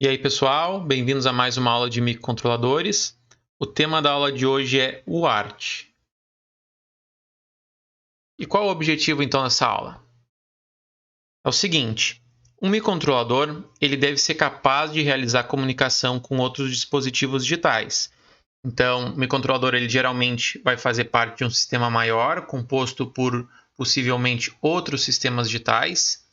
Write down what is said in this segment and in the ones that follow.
E aí, pessoal, bem-vindos a mais uma aula de microcontroladores. O tema da aula de hoje é UART. E qual o objetivo então dessa aula? É o seguinte: um microcontrolador ele deve ser capaz de realizar comunicação com outros dispositivos digitais. Então, o microcontrolador ele geralmente vai fazer parte de um sistema maior, composto por possivelmente outros sistemas digitais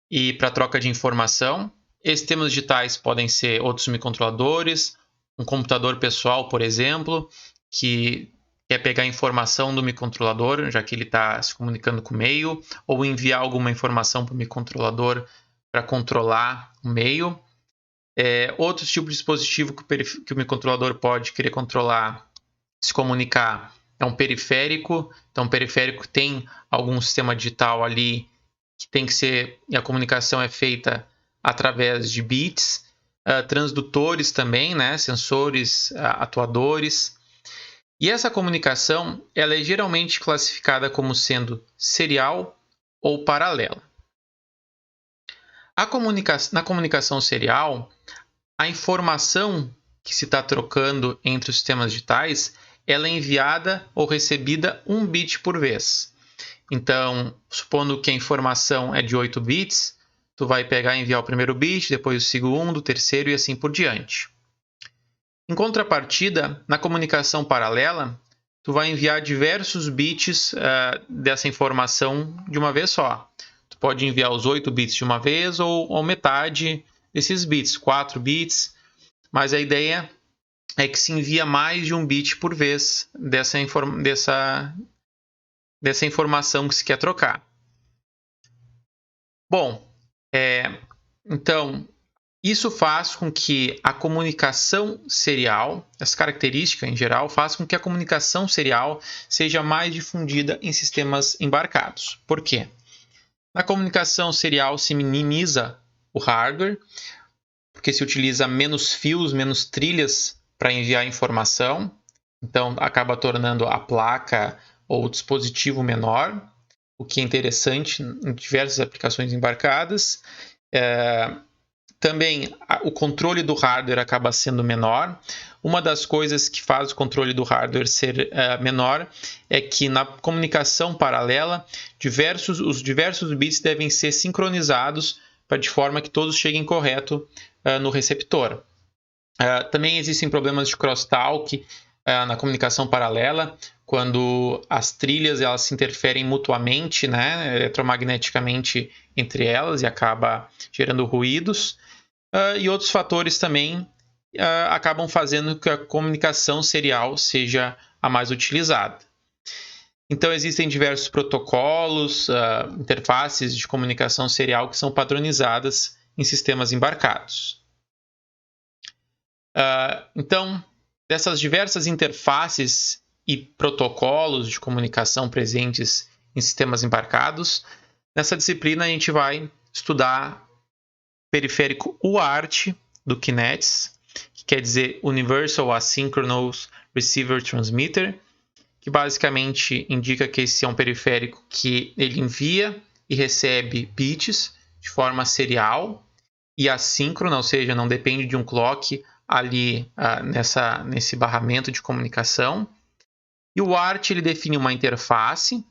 e para troca de informação. Esses sistemas digitais podem ser outros microcontroladores, um computador pessoal, por exemplo, que quer pegar informação do microcontrolador, já que ele está se comunicando com o meio, ou enviar alguma informação para o microcontrolador para controlar o meio. Outros tipos de dispositivo que o microcontrolador pode querer controlar, se comunicar, é um periférico. Então, o periférico tem algum sistema digital ali que tem que ser, e a comunicação é feita através de bits, transdutores também, né? Sensores, atuadores. E essa comunicação ela é geralmente classificada como sendo serial ou paralela. Na comunicação serial, a informação que se está trocando entre os sistemas digitais ela é enviada ou recebida 1 bit por vez. Então, supondo que a informação é de 8 bits, tu vai pegar e enviar o primeiro bit, depois o segundo, o terceiro e assim por diante. Em contrapartida, na comunicação paralela, tu vai enviar diversos bits dessa informação de uma vez só. Tu pode enviar os 8 bits de uma vez ou metade desses bits, 4 bits, mas a ideia é que se envia mais de 1 bit por vez dessa informação que se quer trocar. Bom, então, isso faz com que a comunicação serial, essa característica em geral, faz com que a comunicação serial seja mais difundida em sistemas embarcados. Por quê? Na comunicação serial se minimiza o hardware, porque se utiliza menos fios, menos trilhas para enviar informação, então acaba tornando a placa ou o dispositivo menor, o que é interessante em diversas aplicações embarcadas. Também o controle do hardware acaba sendo menor. Uma das coisas que faz o controle do hardware ser menor é que na comunicação paralela, os diversos bits devem ser sincronizados de forma que todos cheguem correto no receptor. Também existem problemas de crosstalk na comunicação paralela, quando as trilhas elas se interferem mutuamente, né, eletromagneticamente entre elas e acaba gerando ruídos. E outros fatores também acabam fazendo que a comunicação serial seja a mais utilizada. Então, existem diversos protocolos, interfaces de comunicação serial que são padronizadas em sistemas embarcados. Então, dessas diversas interfaces e protocolos de comunicação presentes em sistemas embarcados, nessa disciplina a gente vai estudar periférico UART do Kinets, que quer dizer Universal Asynchronous Receiver Transmitter, que basicamente indica que esse é um periférico que ele envia e recebe bits de forma serial e assíncrona, ou seja, não depende de um clock ali nesse barramento de comunicação. E o UART ele define uma interface.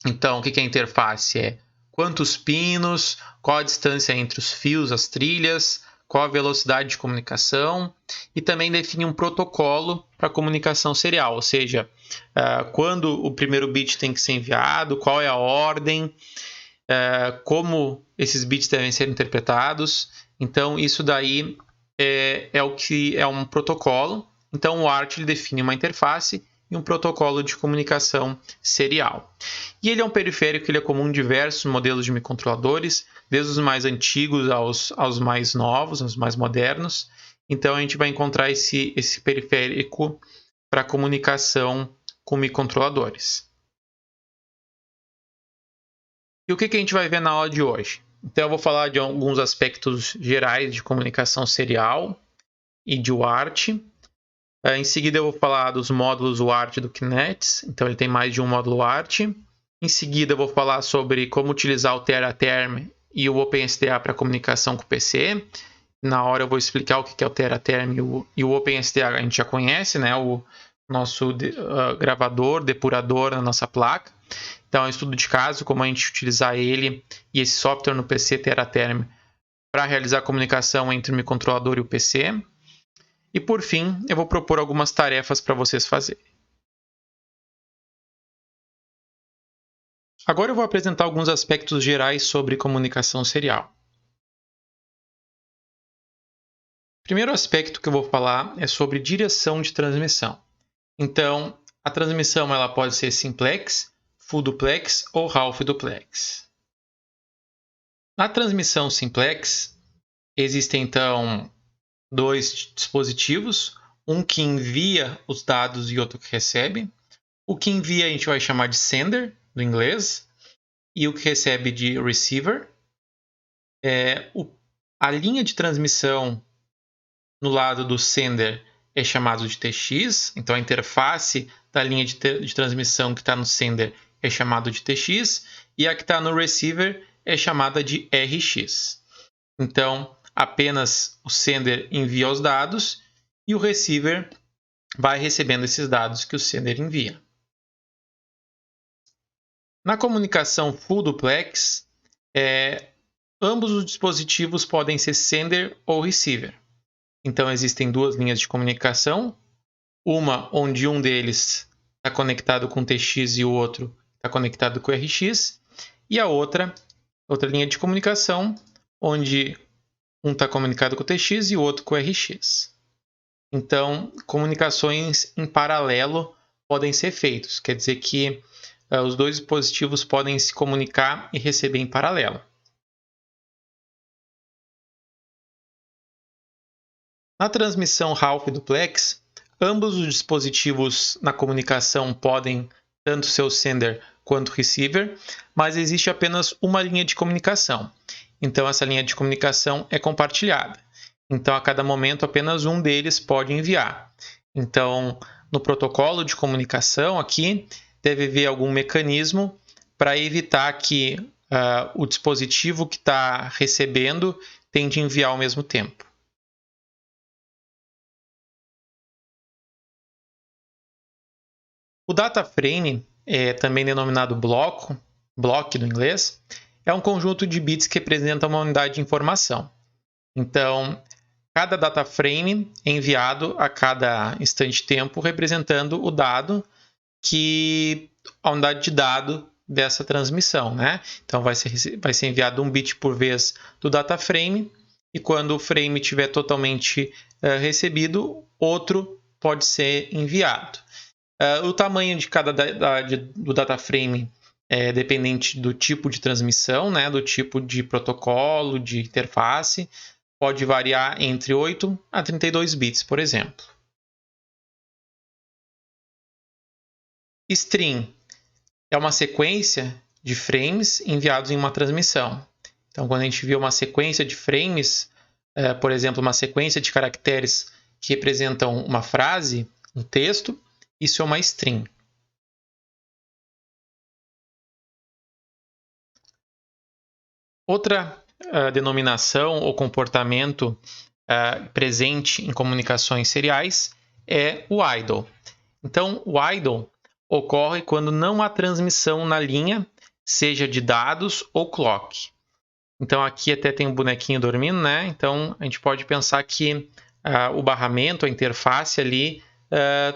Então, o que é a interface? É quantos pinos, qual a distância entre os fios, as trilhas, qual a velocidade de comunicação, e também define um protocolo para comunicação serial, ou seja, quando o primeiro bit tem que ser enviado, qual é a ordem, como esses bits devem ser interpretados. Então, isso daí é o que é um protocolo. Então, o UART ele define uma interface e um protocolo de comunicação serial. E ele é um periférico que ele é comum em diversos modelos de microcontroladores, desde os mais antigos aos mais novos, aos mais modernos. Então, a gente vai encontrar esse periférico para comunicação com microcontroladores. E o que a gente vai ver na aula de hoje? Então, eu vou falar de alguns aspectos gerais de comunicação serial e de UART. Em seguida, eu vou falar dos módulos UART do Kinets. Então, ele tem mais de um módulo UART. Em seguida, eu vou falar sobre como utilizar o Tera-Term e o OpenSDA para comunicação com o PC. na hora eu vou explicar o que é o TeraTerm e o OpenSDH a gente já conhece, né? O nosso gravador, depurador na nossa placa. Então, é um estudo de caso, como a gente utilizar ele e esse software no PC TeraTerm para realizar a comunicação entre o microcontrolador e o PC. E, por fim, eu vou propor algumas tarefas para vocês fazerem. Agora eu vou apresentar alguns aspectos gerais sobre comunicação serial. O primeiro aspecto que eu vou falar é sobre direção de transmissão. Então, a transmissão ela pode ser simplex, full duplex ou half duplex. Na transmissão simplex, existem então dois dispositivos, um que envia os dados e outro que recebe. O que envia a gente vai chamar de sender, do inglês, e o que recebe de receiver. A linha de transmissão no lado do sender é chamado de TX, então a interface da linha de transmissão que está no sender é chamado de TX, e a que está no receiver é chamada de RX. Então, apenas o sender envia os dados e o receiver vai recebendo esses dados que o sender envia. Na comunicação full duplex, ambos os dispositivos podem ser sender ou receiver. Então, existem duas linhas de comunicação, uma onde um deles está conectado com TX e o outro está conectado com RX, e a outra linha de comunicação, onde um está comunicado com TX e o outro com RX. Então, comunicações em paralelo podem ser feitas, quer dizer que os dois dispositivos podem se comunicar e receber em paralelo. Na transmissão half duplex, ambos os dispositivos na comunicação podem tanto ser o sender quanto o receiver, mas existe apenas uma linha de comunicação. Então, essa linha de comunicação é compartilhada. Então, a cada momento, apenas um deles pode enviar. Então, no protocolo de comunicação aqui, deve haver algum mecanismo para evitar que o dispositivo que está recebendo tente enviar ao mesmo tempo. O data frame, também denominado block do inglês, é um conjunto de bits que representa uma unidade de informação. Então, cada data frame é enviado a cada instante de tempo, representando o dado a unidade de dado dessa transmissão, né? Então, vai ser enviado um bit por vez do data frame, e quando o frame estiver totalmente recebido, outro pode ser enviado. O tamanho de do data frame é dependente do tipo de transmissão, né, do tipo de protocolo, de interface. Pode variar entre 8 a 32 bits, por exemplo. String é uma sequência de frames enviados em uma transmissão. Então, quando a gente vê uma sequência de frames, por exemplo, uma sequência de caracteres que representam uma frase, um texto, isso é uma string. Outra denominação ou comportamento presente em comunicações seriais é o idle. Então, o idle ocorre quando não há transmissão na linha, seja de dados ou clock. Então, aqui até tem um bonequinho dormindo, né? Então, a gente pode pensar que o barramento, a interface ali,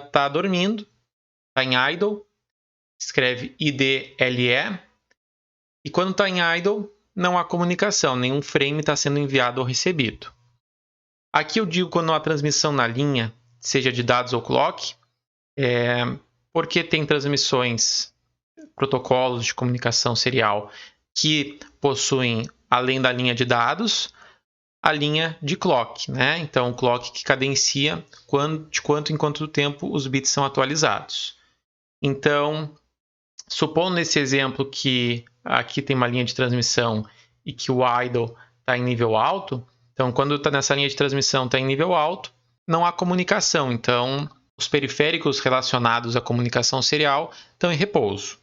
está dormindo, está em idle, escreve IDLE, e quando está em idle, não há comunicação, nenhum frame está sendo enviado ou recebido. Aqui eu digo quando há transmissão na linha, seja de dados ou clock, porque tem transmissões, protocolos de comunicação serial que possuem, além da linha de dados, a linha de clock, né? Então, o clock que cadencia de quanto em quanto tempo os bits são atualizados. Então, supondo nesse exemplo que aqui tem uma linha de transmissão e que o idle está em nível alto, então quando está nessa linha de transmissão está em nível alto, não há comunicação. Então, os periféricos relacionados à comunicação serial estão em repouso.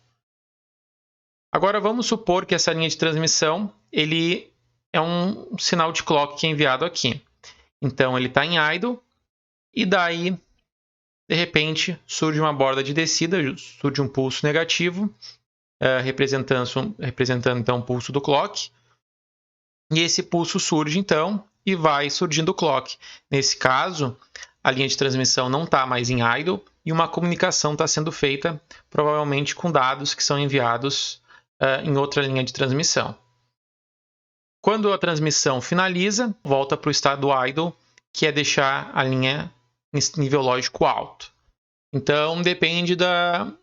Agora, vamos supor que essa linha de transmissão ele é um sinal de clock que é enviado aqui. Então ele está em idle e daí, de repente, surge uma borda de descida, surge um pulso negativo, representando então o pulso do clock. E esse pulso surge então e vai surgindo o clock. Nesse caso, a linha de transmissão não está mais em idle e uma comunicação está sendo feita, provavelmente com dados que são enviados em outra linha de transmissão. Quando a transmissão finaliza, volta para o estado idle, que é deixar a linha em nível lógico alto. Então, depende da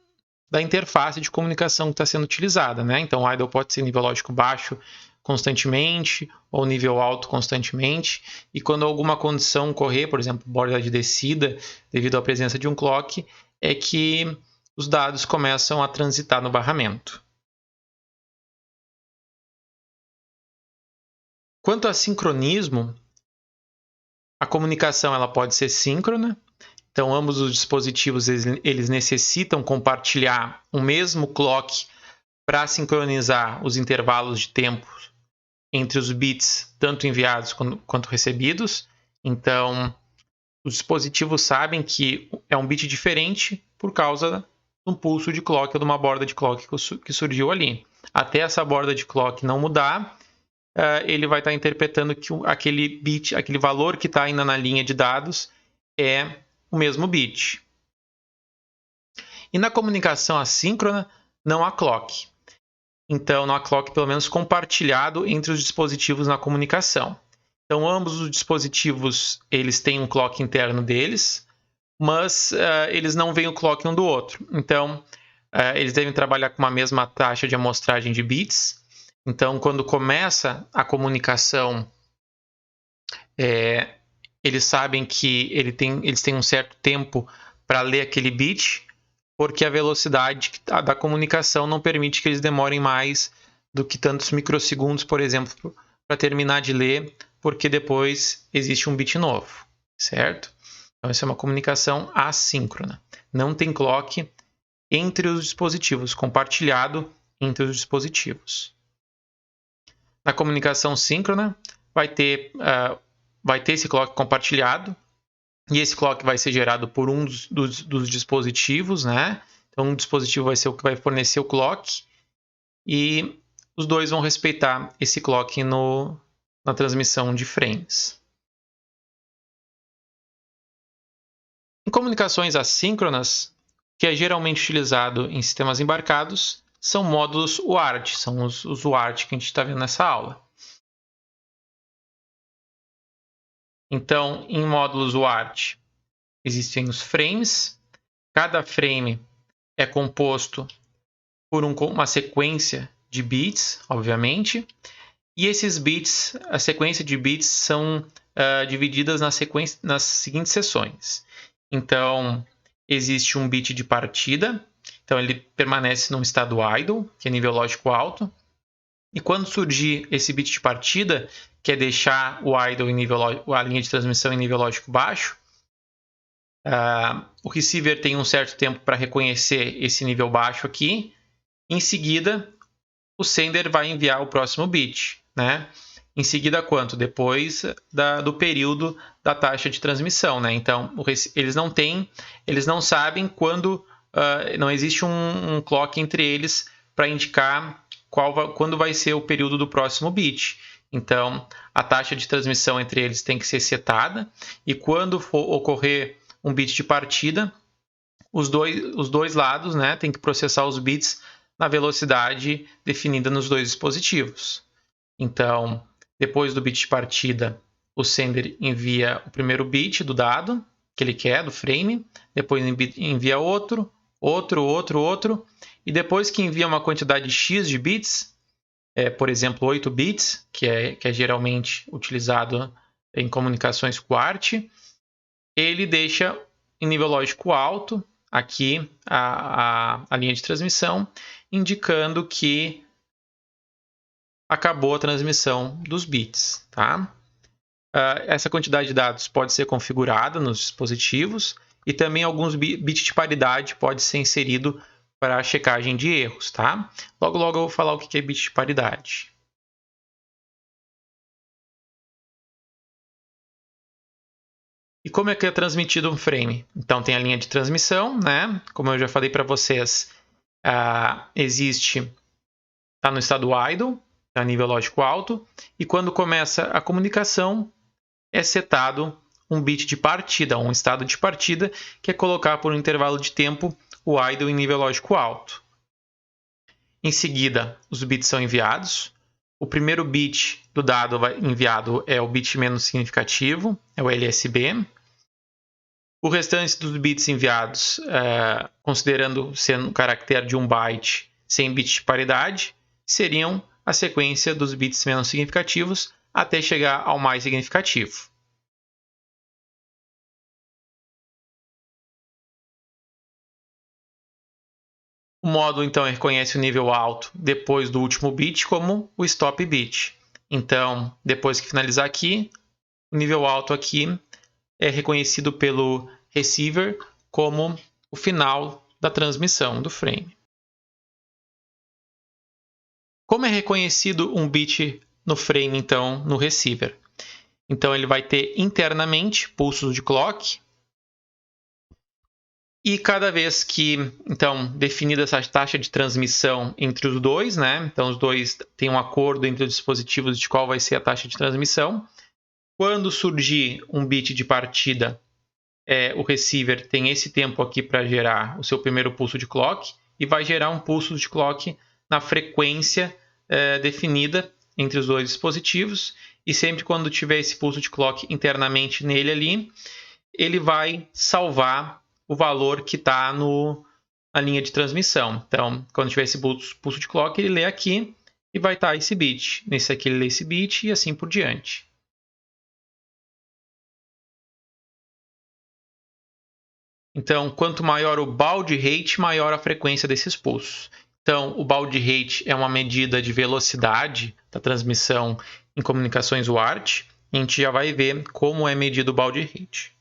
interface de comunicação que está sendo utilizada, né? Então, o idle pode ser nível lógico baixo constantemente ou nível alto constantemente. E quando alguma condição ocorrer, por exemplo, borda de descida, devido à presença de um clock, é que os dados começam a transitar no barramento. Quanto a sincronismo, a comunicação ela pode ser síncrona. Então, ambos os dispositivos eles necessitam compartilhar o mesmo clock para sincronizar os intervalos de tempo entre os bits, tanto enviados quanto recebidos. Então, os dispositivos sabem que é um bit diferente por causa de um pulso de clock ou de uma borda de clock que surgiu ali. Até essa borda de clock não mudar, ele vai estar interpretando que aquele bit, aquele valor que está ainda na linha de dados é o mesmo bit. E na comunicação assíncrona, não há clock. Então, não há clock, pelo menos, compartilhado entre os dispositivos na comunicação. Então, ambos os dispositivos eles têm um clock interno deles, mas eles não veem o clock um do outro. Então, eles devem trabalhar com uma mesma taxa de amostragem de bits. Então, quando começa a comunicação, eles sabem que eles têm um certo tempo para ler aquele bit, porque a velocidade da comunicação não permite que eles demorem mais do que tantos microsegundos, por exemplo, para terminar de ler, porque depois existe um bit novo, certo? Então, essa é uma comunicação assíncrona. Não tem clock entre os dispositivos, compartilhado entre os dispositivos. Na comunicação síncrona, vai ter esse clock compartilhado, e esse clock vai ser gerado por um dos dispositivos, né? Então, um dispositivo vai ser o que vai fornecer o clock, e os dois vão respeitar esse clock na transmissão de frames. Em comunicações assíncronas, que é geralmente utilizado em sistemas embarcados, são módulos UART, são os UART que a gente está vendo nessa aula. Então, em módulos UART, existem os frames. Cada frame é composto por uma sequência de bits, obviamente. E esses bits, a sequência de bits são divididas nas seguintes seções. Então, existe um bit de partida. Então, ele permanece num estado idle, que é nível lógico alto. E quando surgir esse bit de partida, que é deixar o idle a linha de transmissão em nível lógico baixo, o receiver tem um certo tempo para reconhecer esse nível baixo aqui. Em seguida, o sender vai enviar o próximo bit, né? Em seguida, quanto? Depois do período da taxa de transmissão, né? Então, eles não sabem quando, não existe um clock entre eles para indicar quando vai ser o período do próximo bit. Então, a taxa de transmissão entre eles tem que ser setada, e quando for ocorrer um bit de partida, os dois lados, né, tem que processar os bits na velocidade definida nos dois dispositivos. Então, depois do bit de partida, o sender envia o primeiro bit do dado que ele quer, do frame, depois envia outro, e depois que envia uma quantidade X de bits, por exemplo, 8 bits, que é geralmente utilizado em comunicações QWERTY, ele deixa em nível lógico alto aqui a linha de transmissão, indicando que acabou a transmissão dos bits. Tá? Essa quantidade de dados pode ser configurada nos dispositivos, e também alguns bits de paridade pode ser inserido para a checagem de erros. Tá? Logo eu vou falar o que é bit de paridade. E como é que é transmitido um frame? Então tem a linha de transmissão, né? Como eu já falei para vocês, está no estado idle, a nível lógico alto, e quando começa a comunicação, é setado um bit de partida, um estado de partida, que é colocar por um intervalo de tempo o idle em nível lógico alto. Em seguida, os bits são enviados. O primeiro bit do dado enviado é o bit menos significativo, é o LSB. O restante dos bits enviados, considerando sendo um caractere de 1 byte sem bit de paridade, seriam a sequência dos bits menos significativos até chegar ao mais significativo. O módulo então reconhece o nível alto depois do último bit como o stop bit. Então, depois que finalizar aqui, o nível alto aqui é reconhecido pelo receiver como o final da transmissão do frame. Como é reconhecido um bit no frame, então, no receiver? Então, ele vai ter internamente pulsos de clock. E cada vez que, então, definida essa taxa de transmissão entre os dois, né? Então, os dois têm um acordo entre os dispositivos de qual vai ser a taxa de transmissão. Quando surgir um bit de partida, o receiver tem esse tempo aqui para gerar o seu primeiro pulso de clock e vai gerar um pulso de clock na frequência definida entre os dois dispositivos. E sempre quando tiver esse pulso de clock internamente nele ali, ele vai salvar o valor que está na linha de transmissão. Então, quando tiver esse pulso de clock, ele lê aqui e vai estar esse bit. Nesse aqui ele lê esse bit e assim por diante. Então, quanto maior o baud rate, maior a frequência desses pulsos. Então, o baud rate é uma medida de velocidade da transmissão em comunicações UART. A gente já vai ver como é medido o baud rate.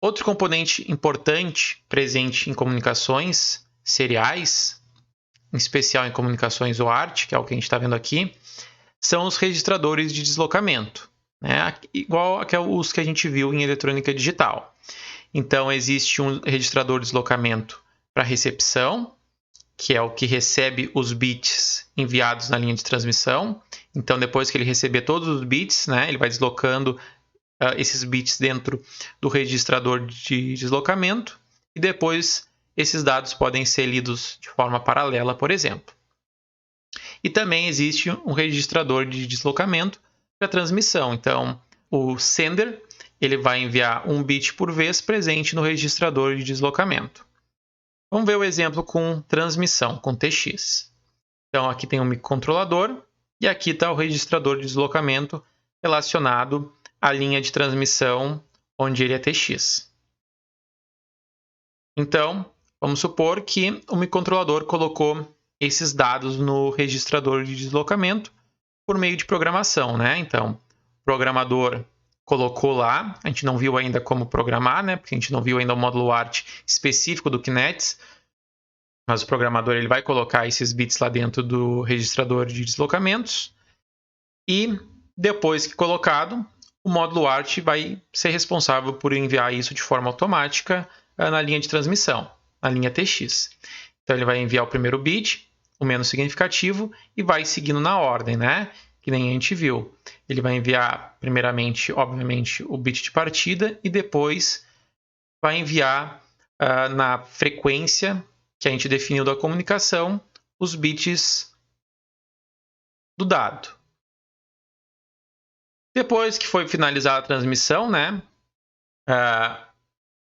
Outro componente importante presente em comunicações seriais, em especial em comunicações UART, que é o que a gente está vendo aqui, são os registradores de deslocamento, né? Igual os que a gente viu em eletrônica digital. Então, existe um registrador de deslocamento para recepção, que é o que recebe os bits enviados na linha de transmissão. Então, depois que ele receber todos os bits, né, ele vai deslocando esses bits dentro do registrador de deslocamento e depois esses dados podem ser lidos de forma paralela, por exemplo. E também existe um registrador de deslocamento para transmissão. Então, o sender ele vai enviar um bit por vez presente no registrador de deslocamento. Vamos ver o exemplo com transmissão, com TX. Então, aqui tem um microcontrolador e aqui está o registrador de deslocamento relacionado à linha de transmissão onde ele é TX. Então, vamos supor que o microcontrolador colocou esses dados no registrador de deslocamento por meio de programação, né? Então, o programador colocou lá, a gente não viu ainda como programar, né? Porque a gente não viu ainda o módulo ART específico do Kinect, mas o programador ele vai colocar esses bits lá dentro do registrador de deslocamentos e depois que colocado, o módulo ART vai ser responsável por enviar isso de forma automática na linha de transmissão, na linha TX. Então ele vai enviar o primeiro bit, o menos significativo, e vai seguindo na ordem, né? Que nem a gente viu. Ele vai enviar primeiramente, obviamente, o bit de partida e depois vai enviar na frequência que a gente definiu da comunicação os bits do dado. Depois que foi finalizada a transmissão, né?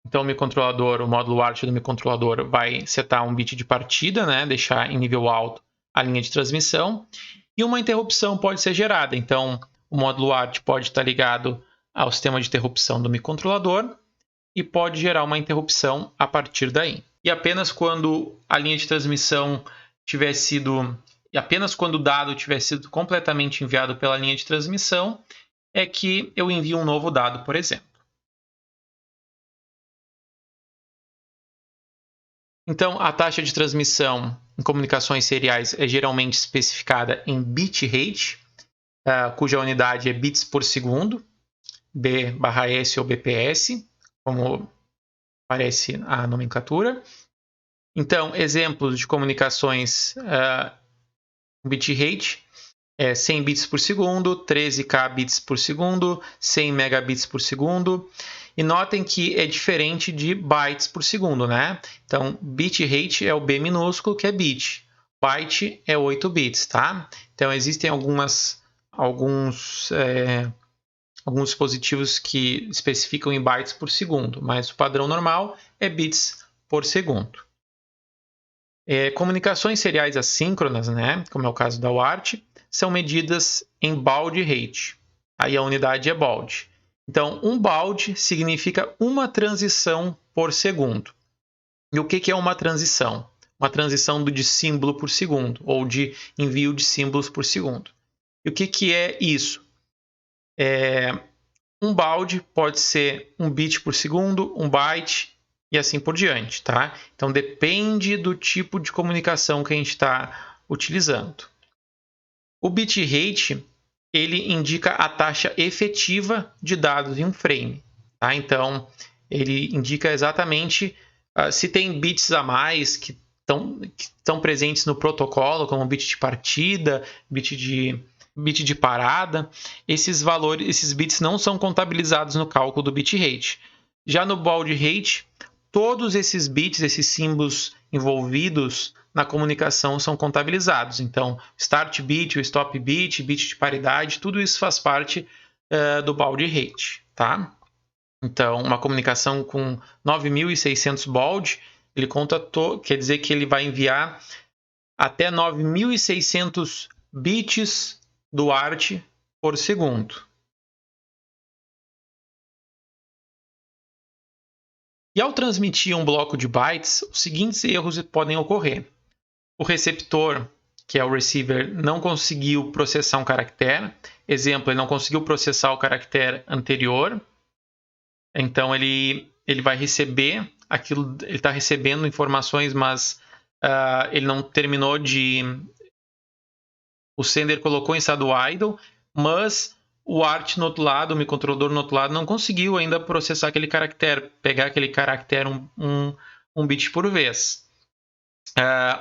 Então o módulo ART do microcontrolador vai setar um bit de partida, né? Deixar em nível alto a linha de transmissão. E uma interrupção pode ser gerada. Então o módulo ART pode estar ligado ao sistema de interrupção do microcontrolador e pode gerar uma interrupção a partir daí. E apenas quando a linha de transmissão tiver sido... E apenas quando o dado tiver sido completamente enviado pela linha de transmissão é que eu envio um novo dado, por exemplo. Então, a taxa de transmissão em comunicações seriais é geralmente especificada em bit rate. cuja unidade é bits por segundo, B/S ou BPS, como aparece a nomenclatura. Então, exemplos de comunicações bitrate é 100 bits por segundo, 13K bits por segundo, 100 megabits por segundo. E notem que é diferente de bytes por segundo, né? Então, bitrate é o B minúsculo, que é bit. Byte é 8 bits, tá? Então, existem alguns dispositivos que especificam em bytes por segundo, mas o padrão normal é bits por segundo. Comunicações seriais assíncronas, né, como é o caso da UART, são medidas em baud rate. Aí a unidade é baud. Então, um baud significa uma transição por segundo. E o que é uma transição? Uma transição de símbolo por segundo, ou de envio de símbolos por segundo. E o que é isso? Um baud pode ser um bit por segundo, um byte e assim por diante, tá? Então depende do tipo de comunicação que a gente está utilizando. O bitrate ele indica a taxa efetiva de dados em um frame, tá? Então ele indica exatamente se tem bits a mais que estão presentes no protocolo, como bit de partida, bit de parada. Esses valores, esses bits não são contabilizados no cálculo do bitrate. Já no baud rate, todos esses bits, esses símbolos envolvidos na comunicação são contabilizados. Então, start bit, o stop bit, bit de paridade, tudo isso faz parte do baud rate, tá? Então, uma comunicação com 9.600 baud, ele quer dizer que ele vai enviar até 9.600 bits do ART por segundo. E ao transmitir um bloco de bytes, os seguintes erros podem ocorrer. O receptor, que é o receiver, não conseguiu processar um caractere. Exemplo, ele não conseguiu processar o caractere anterior. Então, ele vai receber aquilo, ele está recebendo informações, mas ele não terminou de... O sender colocou em estado idle, mas o ART no outro lado, o microcontrolador no outro lado, não conseguiu ainda processar aquele caractere, pegar aquele caractere um bit por vez.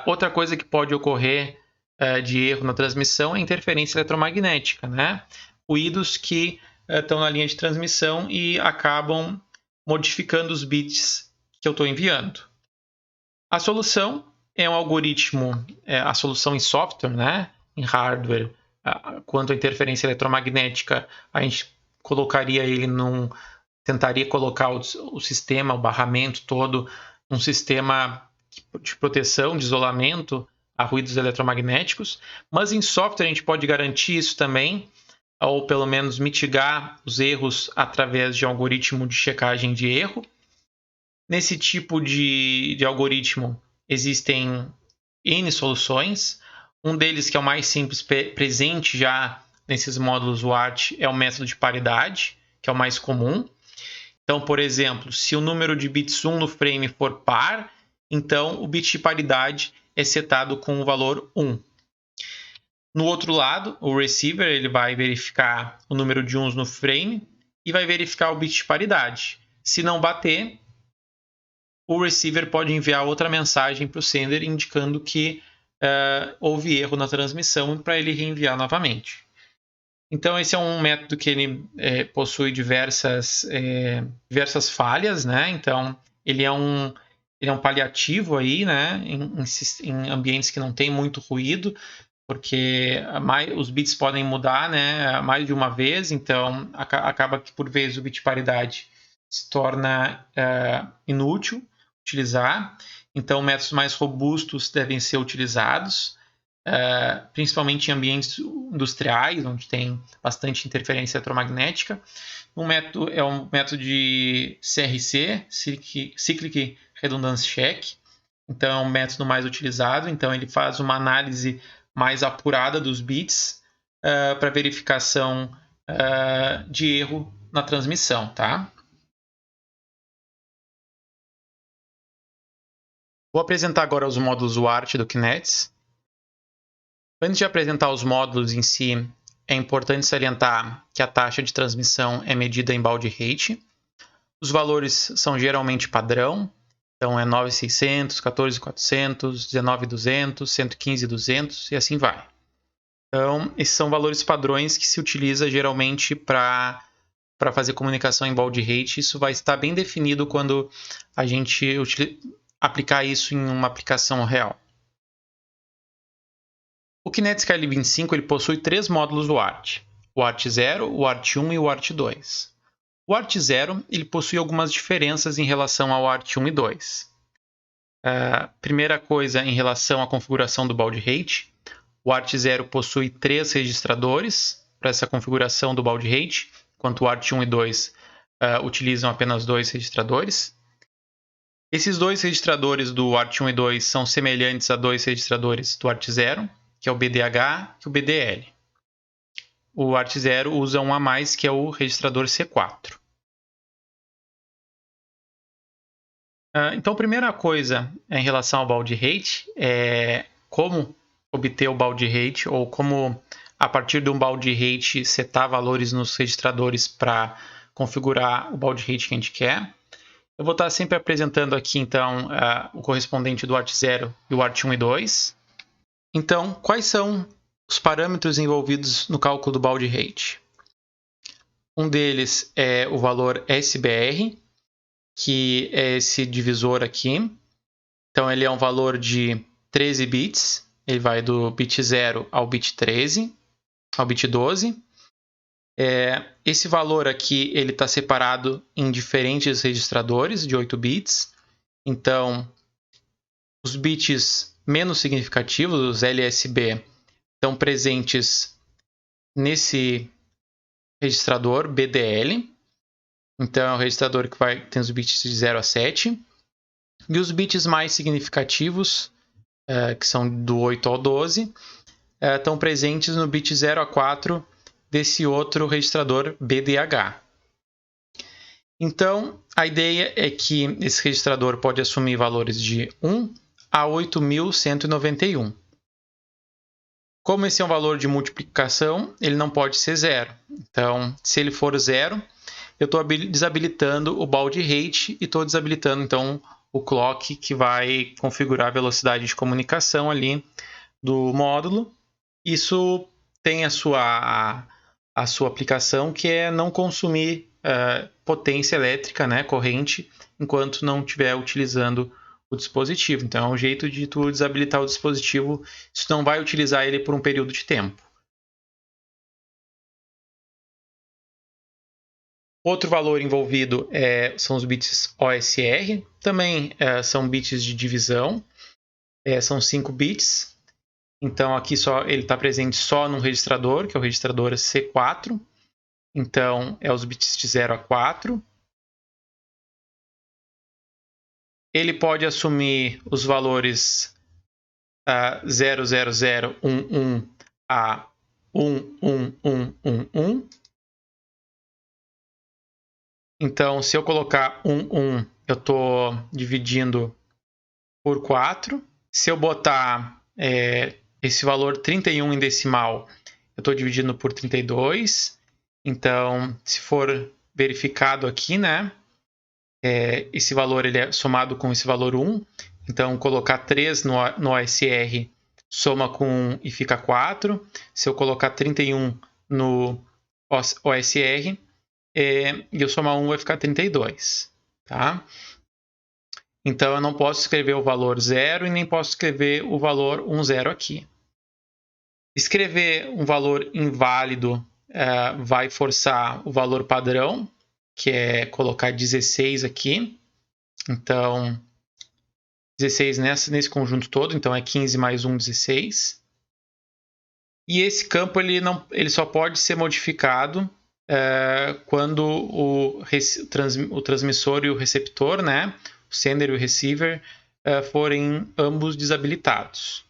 Outra coisa que pode ocorrer de erro na transmissão é interferência eletromagnética, né? Ruídos que estão na linha de transmissão e acabam modificando os bits que eu estou enviando. A solução é um algoritmo, a solução em software, né? Em hardware, quanto à interferência eletromagnética, a gente colocaria ele tentaria colocar o sistema, o barramento todo, um sistema de proteção, de isolamento a ruídos eletromagnéticos, mas em software a gente pode garantir isso também, ou pelo menos mitigar os erros através de um algoritmo de checagem de erro. Nesse tipo de algoritmo existem N soluções. Um deles, que é o mais simples, presente já nesses módulos UART, é o método de paridade, que é o mais comum. Então, por exemplo, se o número de bits 1 no frame for par, então o bit de paridade é setado com o valor 1. No outro lado, o receiver ele vai verificar o número de 1s no frame e vai verificar o bit de paridade. Se não bater, o receiver pode enviar outra mensagem para o sender indicando que houve erro na transmissão para ele reenviar novamente. Então, esse é um método que ele possui diversas falhas, né? Então, ele é um paliativo aí, né? Em ambientes que não tem muito ruído, porque os bits podem mudar, né? Mais de uma vez, então acaba que por vezes o bit paridade se torna inútil utilizar. Então, métodos mais robustos devem ser utilizados, principalmente em ambientes industriais, onde tem bastante interferência eletromagnética. Um método é um método de CRC, Cyclic Redundance Check. Então, é um método mais utilizado. Então, ele faz uma análise mais apurada dos bits para verificação de erro na transmissão, tá? Vou apresentar agora os módulos UART do Kinets. Antes de apresentar os módulos em si, é importante salientar que a taxa de transmissão é medida em baud rate. Os valores são geralmente padrão, então é 9.600, 14.400, 19.200, 115.200 e assim vai. Então, esses são valores padrões que se utiliza geralmente para fazer comunicação em baud rate. Isso vai estar bem definido quando a gente aplicar isso em uma aplicação real. O KinetSky 25 ele possui 3 módulos UART: o UART 0, o UART 1 e o UART 2. O UART 0 ele possui algumas diferenças em relação ao UART 1 e 2. Primeira coisa, em relação à configuração do baud rate, o UART 0 possui 3 registradores para essa configuração do baud rate, enquanto o UART 1 e 2 utilizam apenas 2 registradores. Esses 2 registradores do UART 1 e 2 são semelhantes a 2 registradores do UART 0, que é o BDH e o BDL. O UART 0 usa um a mais, que é o registrador C4. Então, a primeira coisa em relação ao baud rate é como obter o baud rate, ou como, a partir de um baud rate, setar valores nos registradores para configurar o baud rate que a gente quer. Eu vou estar sempre apresentando aqui, então, o correspondente do UART 0 e o UART 1 e 2. Então, quais são os parâmetros envolvidos no cálculo do baud rate? Um deles é o valor SBR, que é esse divisor aqui. Então, ele é um valor de 13 bits. Ele vai do bit 0 ao bit 13, ao bit 12. Esse valor aqui ele está separado em diferentes registradores de 8 bits. Então, os bits menos significativos, os LSB, estão presentes nesse registrador BDL. Então, é o registrador que tem os bits de 0 a 7. E os bits mais significativos, que são do 8 ao 12, estão presentes no bit 0 a 4 desse outro registrador BDH. Então, a ideia é que esse registrador pode assumir valores de 1 a 8.191. Como esse é um valor de multiplicação, ele não pode ser 0. Então, se ele for 0, eu estou desabilitando o baud rate e estou desabilitando, então, o clock que vai configurar a velocidade de comunicação ali do módulo. Isso tem a sua aplicação, que é não consumir potência elétrica, né, corrente, enquanto não estiver utilizando o dispositivo. Então, é um jeito de tu desabilitar o dispositivo, se não vai utilizar ele por um período de tempo. Outro valor envolvido são os bits OSR, também são bits de divisão, são 5 bits. Então, aqui ele está presente só num registrador, que é o registrador C4. Então, é os bits de 0 a 4. Ele pode assumir os valores 00011 a 11111. Então, se eu colocar 11, eu estou dividindo por 4. Se eu botar esse valor 31 em decimal, eu estou dividindo por 32. Então, se for verificado aqui, né, esse valor ele é somado com esse valor 1. Então, colocar 3 no OSR soma com 1 e fica 4. Se eu colocar 31 no OSR e eu somar 1, vai ficar 32. Tá? Então, eu não posso escrever o valor 0 e nem posso escrever o valor 10 aqui. Escrever um valor inválido vai forçar o valor padrão, que é colocar 16 aqui. Então, 16 nesse conjunto todo, então é 15 mais 1, 16. E esse campo ele só pode ser modificado quando o transmissor e o receptor, né, o sender e o receiver, forem ambos desabilitados.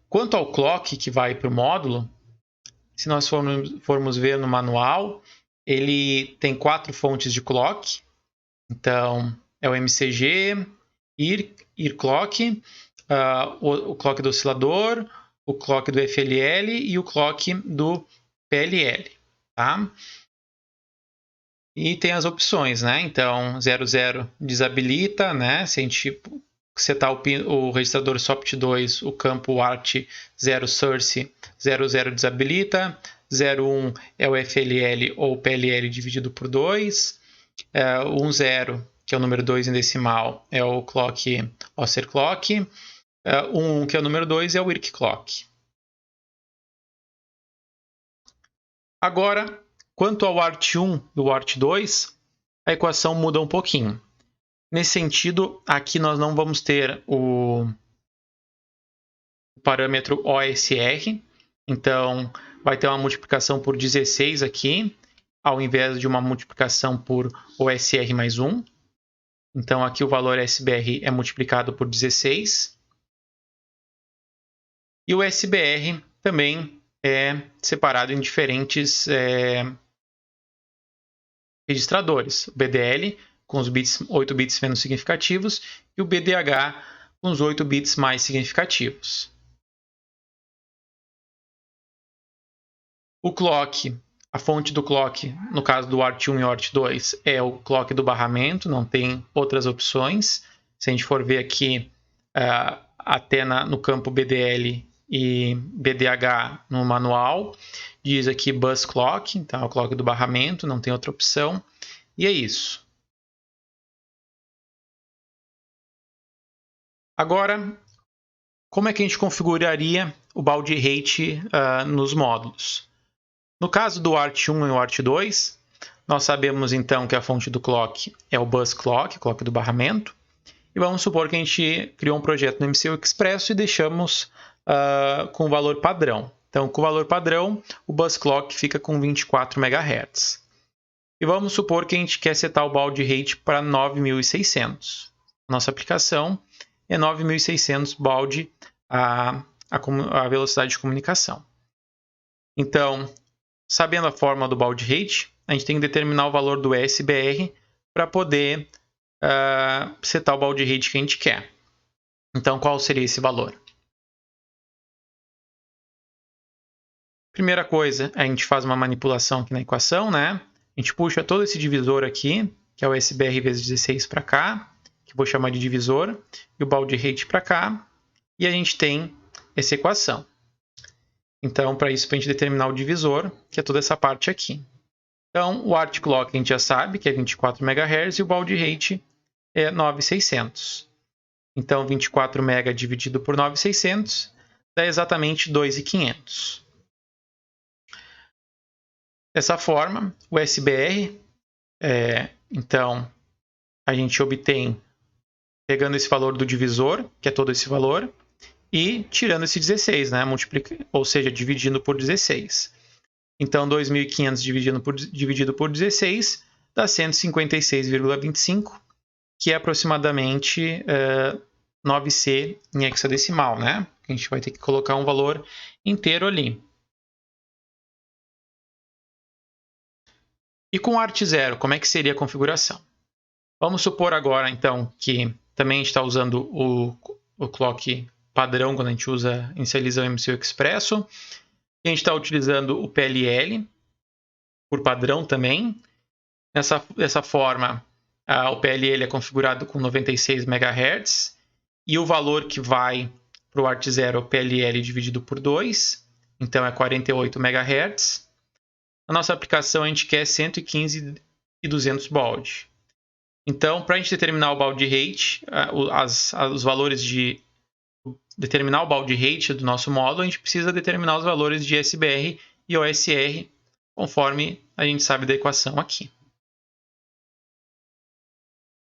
Quanto ao clock que vai para o módulo, se nós formos ver no manual, ele tem 4 fontes de clock. Então, é o MCG, IR clock, o clock do oscilador, o clock do FLL e o clock do PLL. Tá? E tem as opções, né? Então, 00 desabilita, né? Se a gente setar o registrador SOPT2, o campo ART 0 source, 00 desabilita, 01 é o FLL ou PLL dividido por 2, 10, que é o número 2 em decimal, é o clock Osser Clock, 11, que é o número 2, é o IRC Clock. Agora, quanto ao ART1 e o ART2, a equação muda um pouquinho. Nesse sentido, aqui nós não vamos ter o parâmetro OSR, então vai ter uma multiplicação por 16 aqui, ao invés de uma multiplicação por OSR mais 1. Então aqui o valor SBR é multiplicado por 16. E o SBR também é separado em diferentes registradores. O BDL com os 8 bits menos significativos e o BDH com os 8 bits mais significativos. O clock, a fonte do clock, no caso do ART1 e ART2, é o clock do barramento, não tem outras opções. Se a gente for ver aqui, até no campo BDL e BDH no manual, diz aqui bus clock, então é o clock do barramento, não tem outra opção. E é isso. Agora, como é que a gente configuraria o baud rate nos módulos? No caso do ART1 e o ART2, nós sabemos então que a fonte do clock é o bus clock, o clock do barramento, e vamos supor que a gente criou um projeto no MCU Expresso e deixamos com o valor padrão. Então, com o valor padrão, o bus clock fica com 24 MHz. E vamos supor que a gente quer setar o baud rate para 9600. Nossa aplicação é 9600 baud a velocidade de comunicação. Então, sabendo a fórmula do baud rate, a gente tem que determinar o valor do SBR para poder setar o baud rate que a gente quer. Então, qual seria esse valor? Primeira coisa, a gente faz uma manipulação aqui na equação, né? A gente puxa todo esse divisor aqui, que é o SBR vezes 16 para cá, que eu vou chamar de divisor, e o baud rate para cá, e a gente tem essa equação. Então, para isso, para a gente determinar o divisor, que é toda essa parte aqui. Então, o ART clock a gente já sabe que é 24 MHz e o baud rate é 9600. Então, 24 MHz dividido por 9600 dá exatamente 2.500. Dessa forma, o SBR, então, a gente obtém pegando esse valor do divisor, que é todo esse valor, e tirando esse 16, né? Ou seja, dividindo por 16. Então, 2.500 dividido por 16 dá 156,25, que é aproximadamente 9C em hexadecimal, né? A gente vai ter que colocar um valor inteiro ali. E com o ART0, como é que seria a configuração? Vamos supor agora, então, que também a gente está usando o clock padrão quando a gente inicializa o MCU Expresso. E a gente está utilizando o PLL por padrão também. Dessa forma, o PLL é configurado com 96 MHz e o valor que vai para o ART0 é o PLL dividido por 2, então é 48 MHz. Na nossa aplicação, a gente quer 115 e 200 baud. Então, para a gente determinar o baud rate, os valores de determinar o baud rate do nosso módulo, a gente precisa determinar os valores de SBR e OSR, conforme a gente sabe da equação aqui.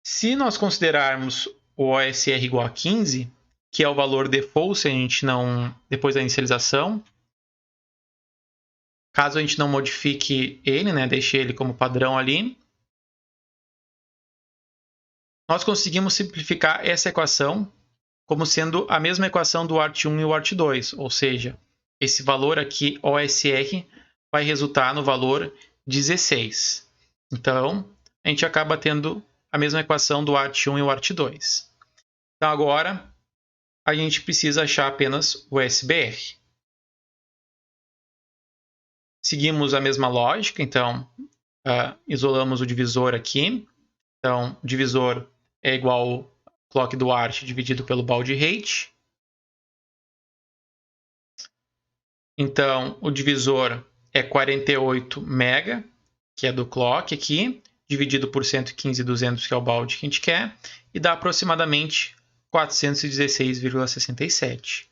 Se nós considerarmos o OSR igual a 15, que é o valor default se a gente não, depois da inicialização, caso a gente não modifique ele, né, deixe ele como padrão ali, nós conseguimos simplificar essa equação como sendo a mesma equação do ART1 e o ART2, ou seja, esse valor aqui, OSR, vai resultar no valor 16. Então, a gente acaba tendo a mesma equação do ART1 e o ART2. Então, agora, a gente precisa achar apenas o SBR. Seguimos a mesma lógica, então isolamos o divisor aqui. Então, o divisor é igual ao clock do ART dividido pelo baud rate. Então, o divisor é 48 mega, que é do clock aqui, dividido por 115.200, que é o baud que a gente quer, e dá aproximadamente 416,67.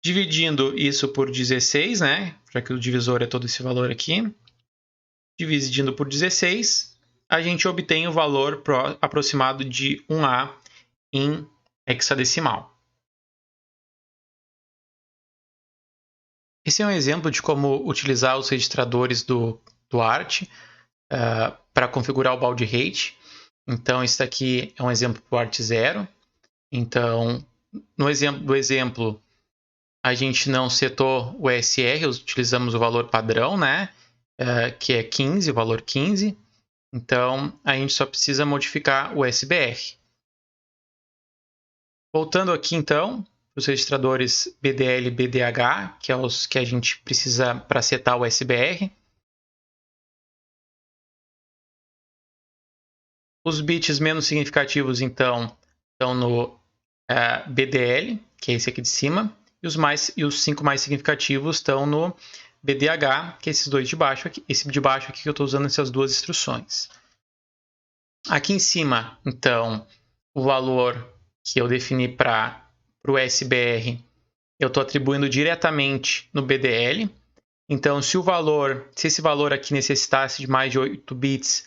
Dividindo isso por 16, né, já que o divisor é todo esse valor aqui, dividindo por 16, a gente obtém o valor aproximado de 1A em hexadecimal. Esse é um exemplo de como utilizar os registradores do ART para configurar o baud rate. Então, esse daqui é um exemplo para o ART 0. Então, no exemplo, a gente não setou o ESR, utilizamos o valor padrão, né? Que é 15, o valor 15. Então, a gente só precisa modificar o SBR. Voltando aqui, então, os registradores BDL e BDH, que é os que a gente precisa para setar o SBR. Os bits menos significativos, então, estão no BDL, que é esse aqui de cima, e os 5 mais significativos estão no BDH, que é esses dois de baixo aqui, esse de baixo aqui que eu estou usando essas duas instruções. Aqui em cima, então, o valor que eu defini para o SBR, eu estou atribuindo diretamente no BDL. Então, se esse valor aqui necessitasse de mais de 8 bits,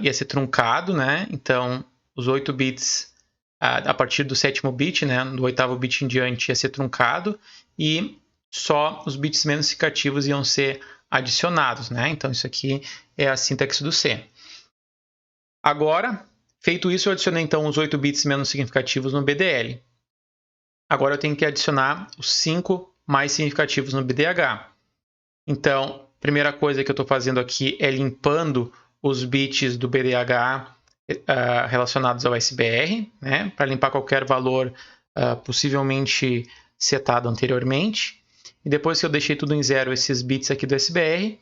ia ser truncado, né? Então, os 8 bits, a partir do 7º bit, né? Do 8º bit em diante, ia ser truncado. E só os bits menos significativos iam ser adicionados, né? Então, isso aqui é a sintaxe do C. Agora, feito isso, eu adicionei então os 8 bits menos significativos no BDL. Agora eu tenho que adicionar os 5 mais significativos no BDH. Então, a primeira coisa que eu estou fazendo aqui é limpando os bits do BDH relacionados ao SBR, né, para limpar qualquer valor possivelmente setado anteriormente. E depois que eu deixei tudo em zero, esses bits aqui do SBR,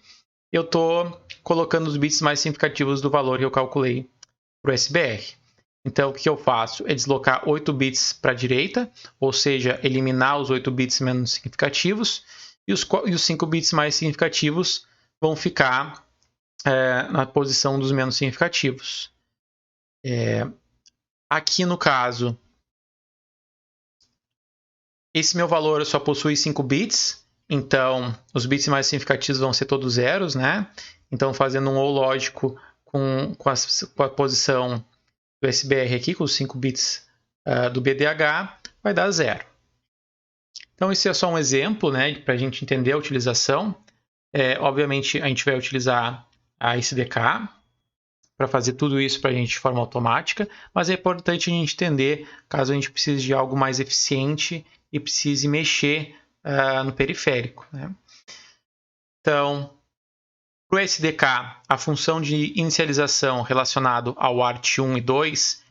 eu estou colocando os bits mais significativos do valor que eu calculei para o SBR. Então, o que eu faço é deslocar 8 bits para a direita, ou seja, eliminar os 8 bits menos significativos, e os 5 bits mais significativos vão ficar na posição dos menos significativos. Aqui no caso, esse meu valor só possui 5 bits, então os bits mais significativos vão ser todos zeros, né? Então, fazendo um OR lógico com a posição do SBR aqui, com os 5 bits do BDH, vai dar 0. Então, esse é só um exemplo, né, para a gente entender a utilização. Obviamente, a gente vai utilizar a SDK para fazer tudo isso para a gente de forma automática, mas é importante a gente entender caso a gente precise de algo mais eficiente e precise mexer no periférico, né? Então, para o SDK, a função de inicialização relacionada ao ART 1 e 2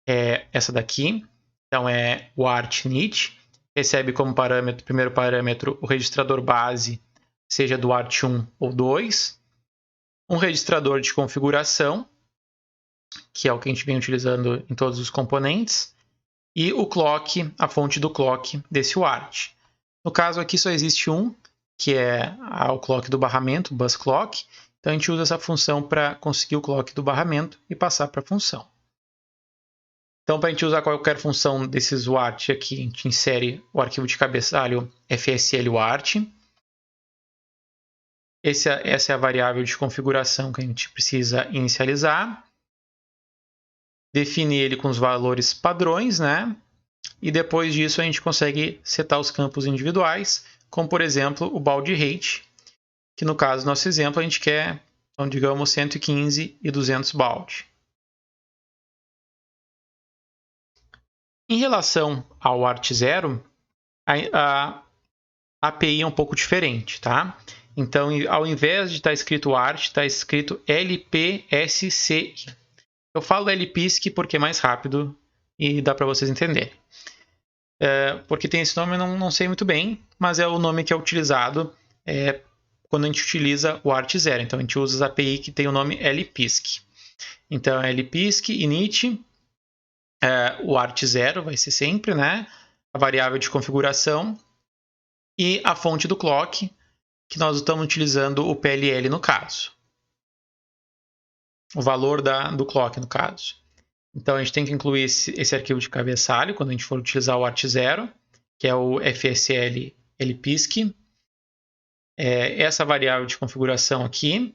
é essa daqui. Então, é o ART init, recebe como primeiro parâmetro o registrador base, seja do ART 1 ou 2. Um registrador de configuração, que é o que a gente vem utilizando em todos os componentes. E o clock, a fonte do clock desse UART. No caso aqui só existe um, que é o clock do barramento, o bus clock. Então a gente usa essa função para conseguir o clock do barramento e passar para a função. Então, para a gente usar qualquer função desses UART aqui, a gente insere o arquivo de cabeçalho fsl UART. Essa é a variável de configuração que a gente precisa inicializar. Definir ele com os valores padrões, né? E depois disso a gente consegue setar os campos individuais, como por exemplo o baud rate, que no caso do nosso exemplo a gente quer, então, digamos, 115 e 200 baud. Em relação ao ART 0, a API é um pouco diferente, tá? Então, ao invés de estar escrito ART, está escrito LPSCI. Eu falo LPSC porque é mais rápido e dá para vocês entenderem. Porque tem esse nome, eu não sei muito bem, mas é o nome que é utilizado quando a gente utiliza o ART0. Então, a gente usa as API que tem o nome lpisc. Então, lpisc, init, o ART0 vai ser sempre, né? A variável de configuração e a fonte do clock, que nós estamos utilizando o PLL no caso. O valor do clock no caso. Então, a gente tem que incluir esse arquivo de cabeçalho quando a gente for utilizar o ART0, que é o fsl lpisc. Essa variável de configuração aqui.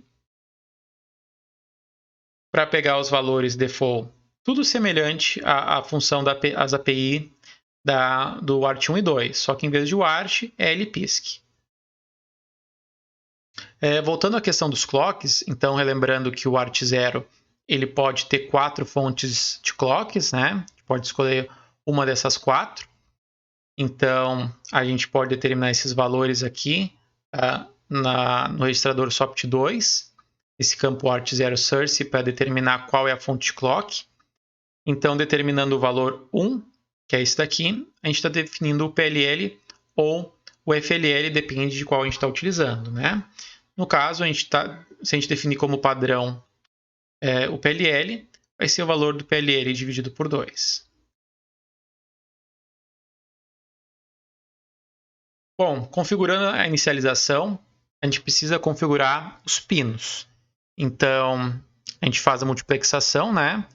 Para pegar os valores default, tudo semelhante à função das API do ART1 e 2, só que em vez de o ART, é lpisc. Voltando à questão dos clocks, então relembrando que o ART0 ele pode ter 4 fontes de clocks, né? Pode escolher uma dessas 4. Então, a gente pode determinar esses valores aqui no registrador SOPT2, esse campo ART0 source para determinar qual é a fonte de clock. Então, determinando o valor 1, que é esse daqui, a gente está definindo o PLL ou o FLL, depende de qual a gente está utilizando, né? No caso, se a gente definir como padrão o PLL, vai ser o valor do PLL dividido por 2. Bom, configurando a inicialização, a gente precisa configurar os pinos. Então, a gente faz a multiplexação, né?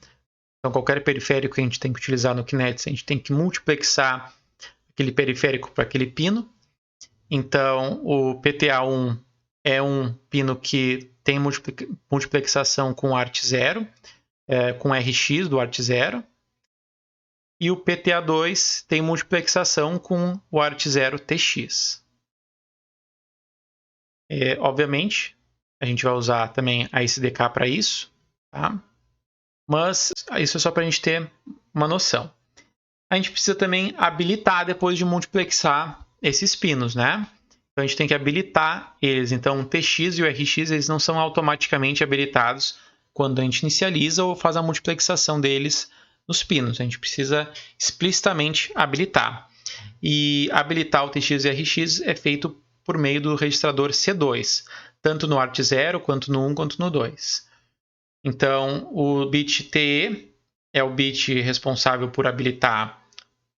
Então, qualquer periférico que a gente tem que utilizar no Kinect, a gente tem que multiplexar aquele periférico para aquele pino. Então, o PTA1 é um pino que tem multiplexação com ART0, com RX do ART0. E o PTA2 tem multiplexação com o ART0 TX. Obviamente, a gente vai usar também a SDK para isso, tá? Mas isso é só para a gente ter uma noção. A gente precisa também habilitar depois de multiplexar esses pinos, né? Então, a gente tem que habilitar eles. Então, o TX e o RX eles não são automaticamente habilitados quando a gente inicializa ou faz a multiplexação deles nos pinos. A gente precisa explicitamente habilitar. E habilitar o TX e RX é feito por meio do registrador C2, tanto no ART0 quanto no 1 quanto no 2. Então, o bit TE é o bit responsável por habilitar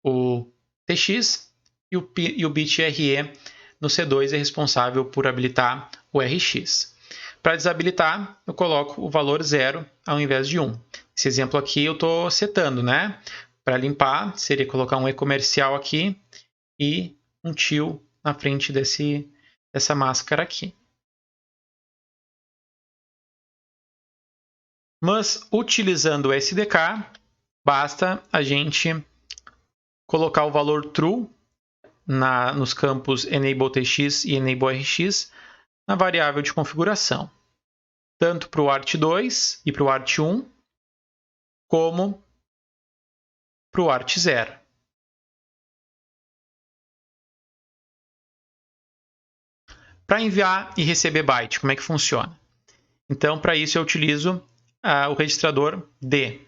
o TX e o bit RE no C2 é responsável por habilitar o RX. Para desabilitar, eu coloco o valor 0 ao invés de 1. Esse exemplo aqui eu estou setando, né? Para limpar, seria colocar um e-comercial aqui e um till na frente dessa máscara aqui. Mas, utilizando o SDK, basta a gente colocar o valor true nos campos EnableTX e EnableRX na variável de configuração, tanto para o ART2 e para o ART1, como para o ART0. Para enviar e receber byte, como é que funciona? Então, para isso eu utilizo o registrador D.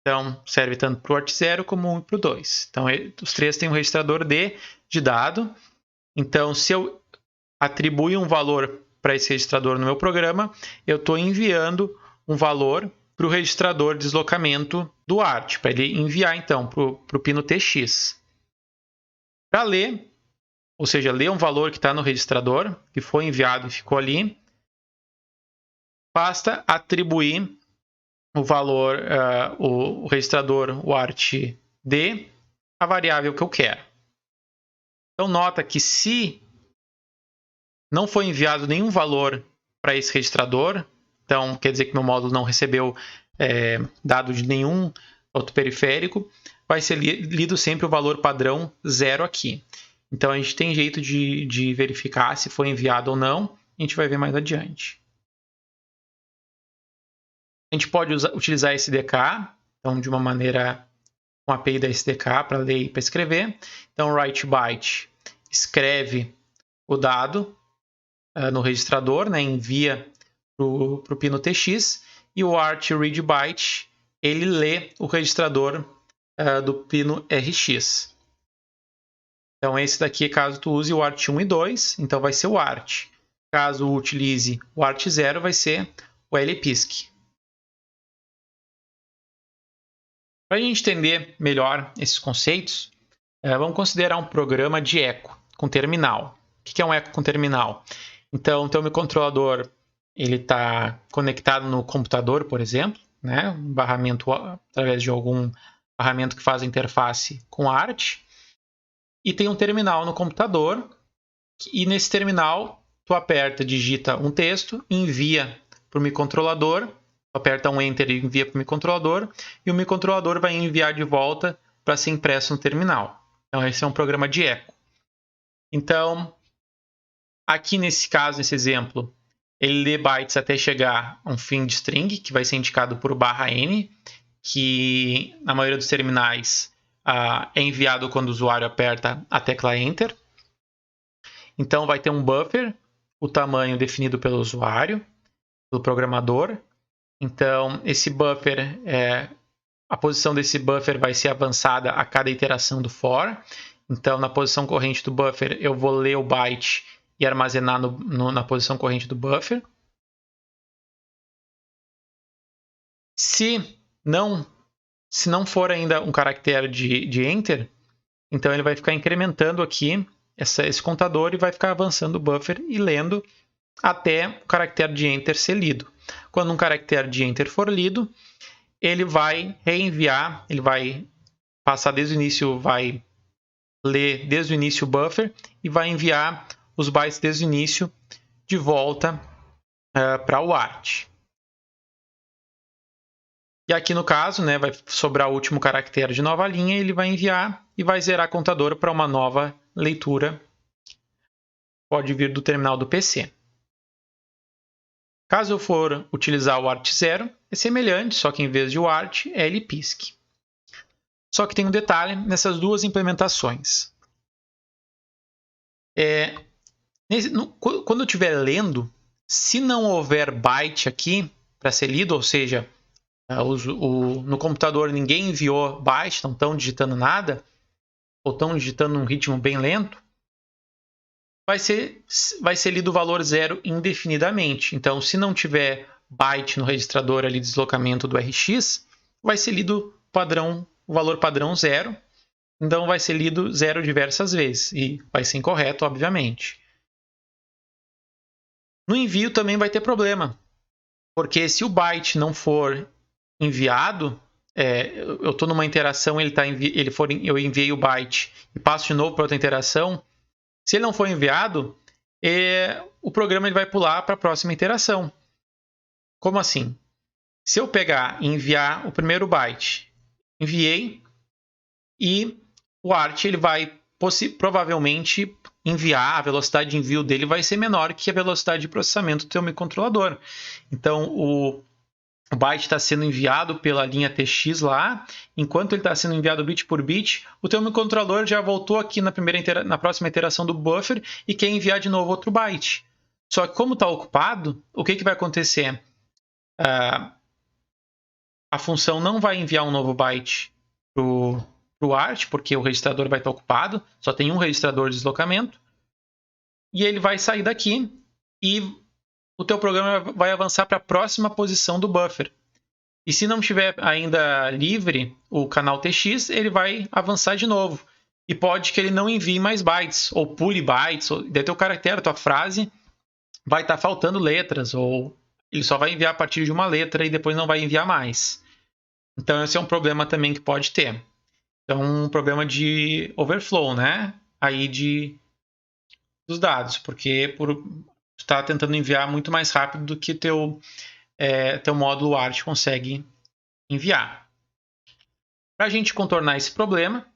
Então, serve tanto para o ART0 como para o 2. Então, os três têm um registrador D de dado. Então, se eu atribuir um valor para esse registrador no meu programa, eu estou enviando um valor para o registrador de deslocamento do ART, para ele enviar, então, para o pino TX. Para ler, ou seja, ler um valor que está no registrador, que foi enviado e ficou ali, basta atribuir o valor, o registrador, o ART D, a variável que eu quero. Então, nota que se não foi enviado nenhum valor para esse registrador, então quer dizer que meu módulo não recebeu dado de nenhum outro periférico, vai ser lido sempre o valor padrão 0 aqui. Então, a gente tem jeito de verificar se foi enviado ou não, a gente vai ver mais adiante. A gente pode utilizar SDK, então de uma maneira com a API da SDK para ler e para escrever. Então, write_byte escreve o dado no registrador, né, envia para o pino TX, e o ART_read_byte ele lê o registrador do pino RX. Então, esse daqui, caso tu use o ART1 e 2, então vai ser o ART. Caso utilize o ART0, vai ser o LPISC. Para a gente entender melhor esses conceitos, vamos considerar um programa de eco com terminal. O que é um eco com terminal? Então, o teu microcontrolador está conectado no computador, por exemplo, né? Um barramento através de algum barramento que faz a interface com a ART. E tem um terminal no computador, e nesse terminal tu digita um texto, envia para o microcontrolador, aperta um Enter e envia para o microcontrolador, e o microcontrolador vai enviar de volta para ser impresso no terminal. Então esse é um programa de eco. Então, aqui nesse caso, nesse exemplo, ele lê bytes até chegar a um fim de string, que vai ser indicado por /n, que na maioria dos terminais é enviado quando o usuário aperta a tecla Enter. Então vai ter um buffer, o tamanho definido pelo usuário, pelo programador. Então esse buffer, a posição desse buffer vai ser avançada a cada iteração do for. Então na posição corrente do buffer eu vou ler o byte e armazenar na posição corrente do buffer. Se não for ainda um caractere de Enter, então ele vai ficar incrementando aqui esse contador e vai ficar avançando o buffer e lendo até o caractere de Enter ser lido. Quando um caractere de Enter for lido, ele vai reenviar, ele vai passar desde o início, vai ler desde o início o buffer e vai enviar os bytes desde o início de volta para o ART. E aqui no caso, né, vai sobrar o último caractere de nova linha, ele vai enviar e vai zerar a contadora para uma nova leitura. Pode vir do terminal do PC. Caso eu for utilizar o ART0, é semelhante, só que em vez de o ART é LPISC. Só que tem um detalhe nessas duas implementações. Quando eu estiver lendo, se não houver byte aqui para ser lido, ou seja, no computador ninguém enviou byte, não estão digitando nada, ou estão digitando num ritmo bem lento, vai ser lido o valor 0 indefinidamente. Então, se não tiver byte no registrador ali de deslocamento do RX, vai ser lido o valor padrão 0. Então, vai ser lido 0 diversas vezes e vai ser incorreto, obviamente. No envio também vai ter problema, porque se o byte não for enviado, eu estou numa interação, eu enviei o byte e passo de novo para outra interação. Se ele não for enviado, o programa vai pular para a próxima interação. Como assim? Se eu pegar e enviar o primeiro byte, enviei, e o ART ele vai provavelmente enviar, a velocidade de envio dele vai ser menor que a velocidade de processamento do teu microcontrolador. Então, o byte está sendo enviado pela linha TX lá, enquanto ele está sendo enviado bit por bit, o teu microcontrolador já voltou aqui na próxima iteração do buffer e quer enviar de novo outro byte. Só que como está ocupado, o que vai acontecer? A função não vai enviar um novo byte para o ART, porque o registrador vai estar ocupado, só tem um registrador de deslocamento, e ele vai sair daqui e o teu programa vai avançar para a próxima posição do buffer. E se não tiver ainda livre o canal TX, ele vai avançar de novo. E pode que ele não envie mais bytes, ou pule bytes, ou daí teu caractere, tua frase vai estar faltando letras, ou ele só vai enviar a partir de uma letra e depois não vai enviar mais. Então esse é um problema também que pode ter. Então um problema de overflow, né? Aí dos dados, porque está tentando enviar muito mais rápido do que teu módulo ART consegue enviar. Para a gente contornar esse problema,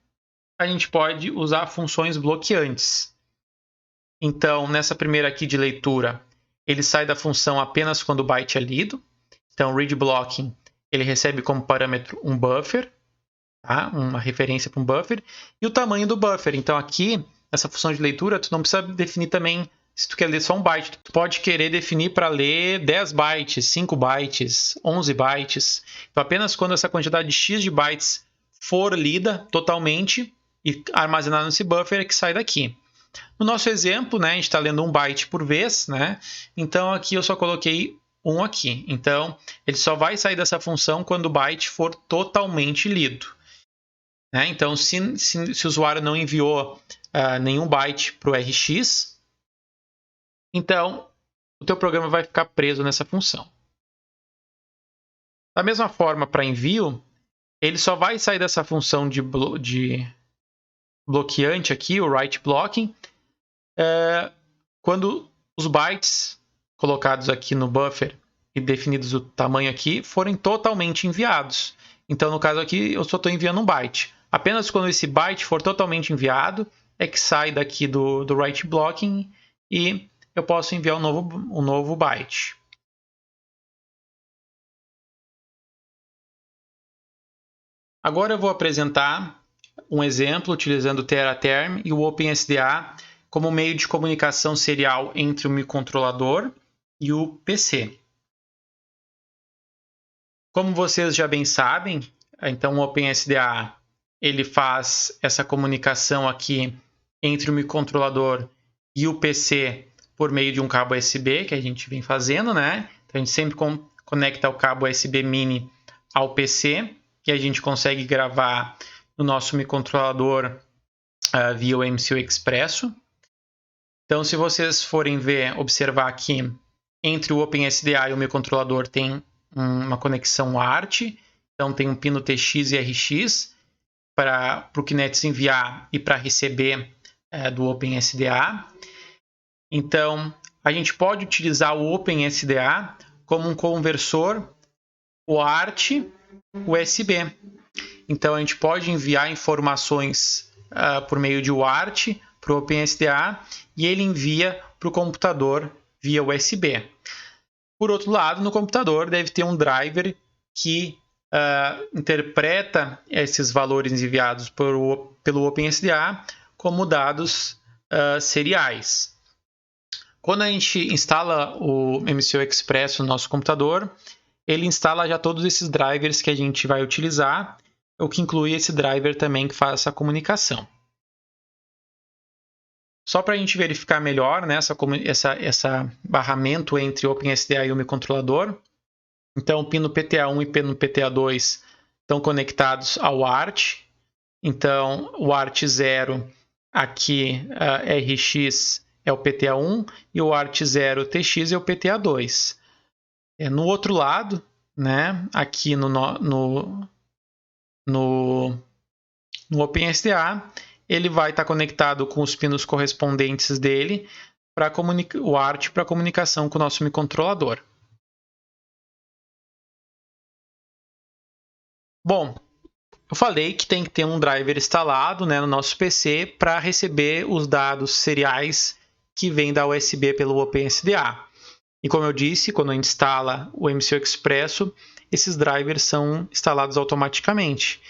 a gente pode usar funções bloqueantes. Então, nessa primeira aqui de leitura, ele sai da função apenas quando o byte é lido. Então, read blocking, ele recebe como parâmetro um buffer, tá? Uma referência para um buffer, e o tamanho do buffer. Então, aqui, nessa função de leitura, tu não precisa definir também se tu quer ler só um byte. Tu pode querer definir para ler 10 bytes, 5 bytes, 11 bytes. Então, apenas quando essa quantidade de X de bytes for lida totalmente, e armazenado nesse buffer é que sai daqui. No nosso exemplo, né, a gente está lendo 1 byte por vez, né? Então aqui eu só coloquei 1 aqui. Então ele só vai sair dessa função quando o byte for totalmente lido. Né? Então se o usuário não enviou nenhum byte para o RX, então o teu programa vai ficar preso nessa função. Da mesma forma, para envio, ele só vai sair dessa função de bloqueante aqui, o write blocking, quando os bytes colocados aqui no buffer e definidos o tamanho aqui forem totalmente enviados. Então, no caso aqui, eu só estou enviando um byte. Apenas quando esse byte for totalmente enviado é que sai daqui do write blocking e eu posso enviar um novo byte. Agora eu vou apresentar um exemplo utilizando o TeraTerm e o OpenSDA como meio de comunicação serial entre o microcontrolador e o PC. Como vocês já bem sabem, então o OpenSDA ele faz essa comunicação aqui entre o microcontrolador e o PC por meio de um cabo USB que a gente vem fazendo, né? Então a gente sempre conecta o cabo USB mini ao PC, que a gente consegue gravar no nosso microcontrolador via o MCU Expresso. Então, se vocês forem observar aqui, entre o OpenSDA e o microcontrolador tem uma conexão ART, então tem um pino TX e RX para o Kinects enviar e para receber do OpenSDA. Então, a gente pode utilizar o OpenSDA como um conversor o ART USB. Então a gente pode enviar informações por meio de UART para o OpenSDA e ele envia para o computador via USB. Por outro lado, no computador deve ter um driver que interpreta esses valores enviados pelo OpenSDA como dados seriais. Quando a gente instala o MCU Express no nosso computador, ele instala já todos esses drivers que a gente vai utilizar, o que inclui esse driver também que faz essa comunicação. Só para a gente verificar melhor, né, essa barramento entre o OpenSDA e o microcontrolador. Então, o pino PTA1 e o pino PTA2 estão conectados ao ART. Então, o ART0 aqui, RX, é o PTA1 e o ART0 TX é o PTA2. No outro lado, né, aqui no OpenSDA, ele vai estar conectado com os pinos correspondentes dele para o ART para comunicação com o nosso microcontrolador. Bom, eu falei que tem que ter um driver instalado, né, no nosso PC para receber os dados seriais que vêm da USB pelo OpenSDA. E como eu disse, quando a gente instala o MCU Expresso, esses drivers são instalados automaticamente.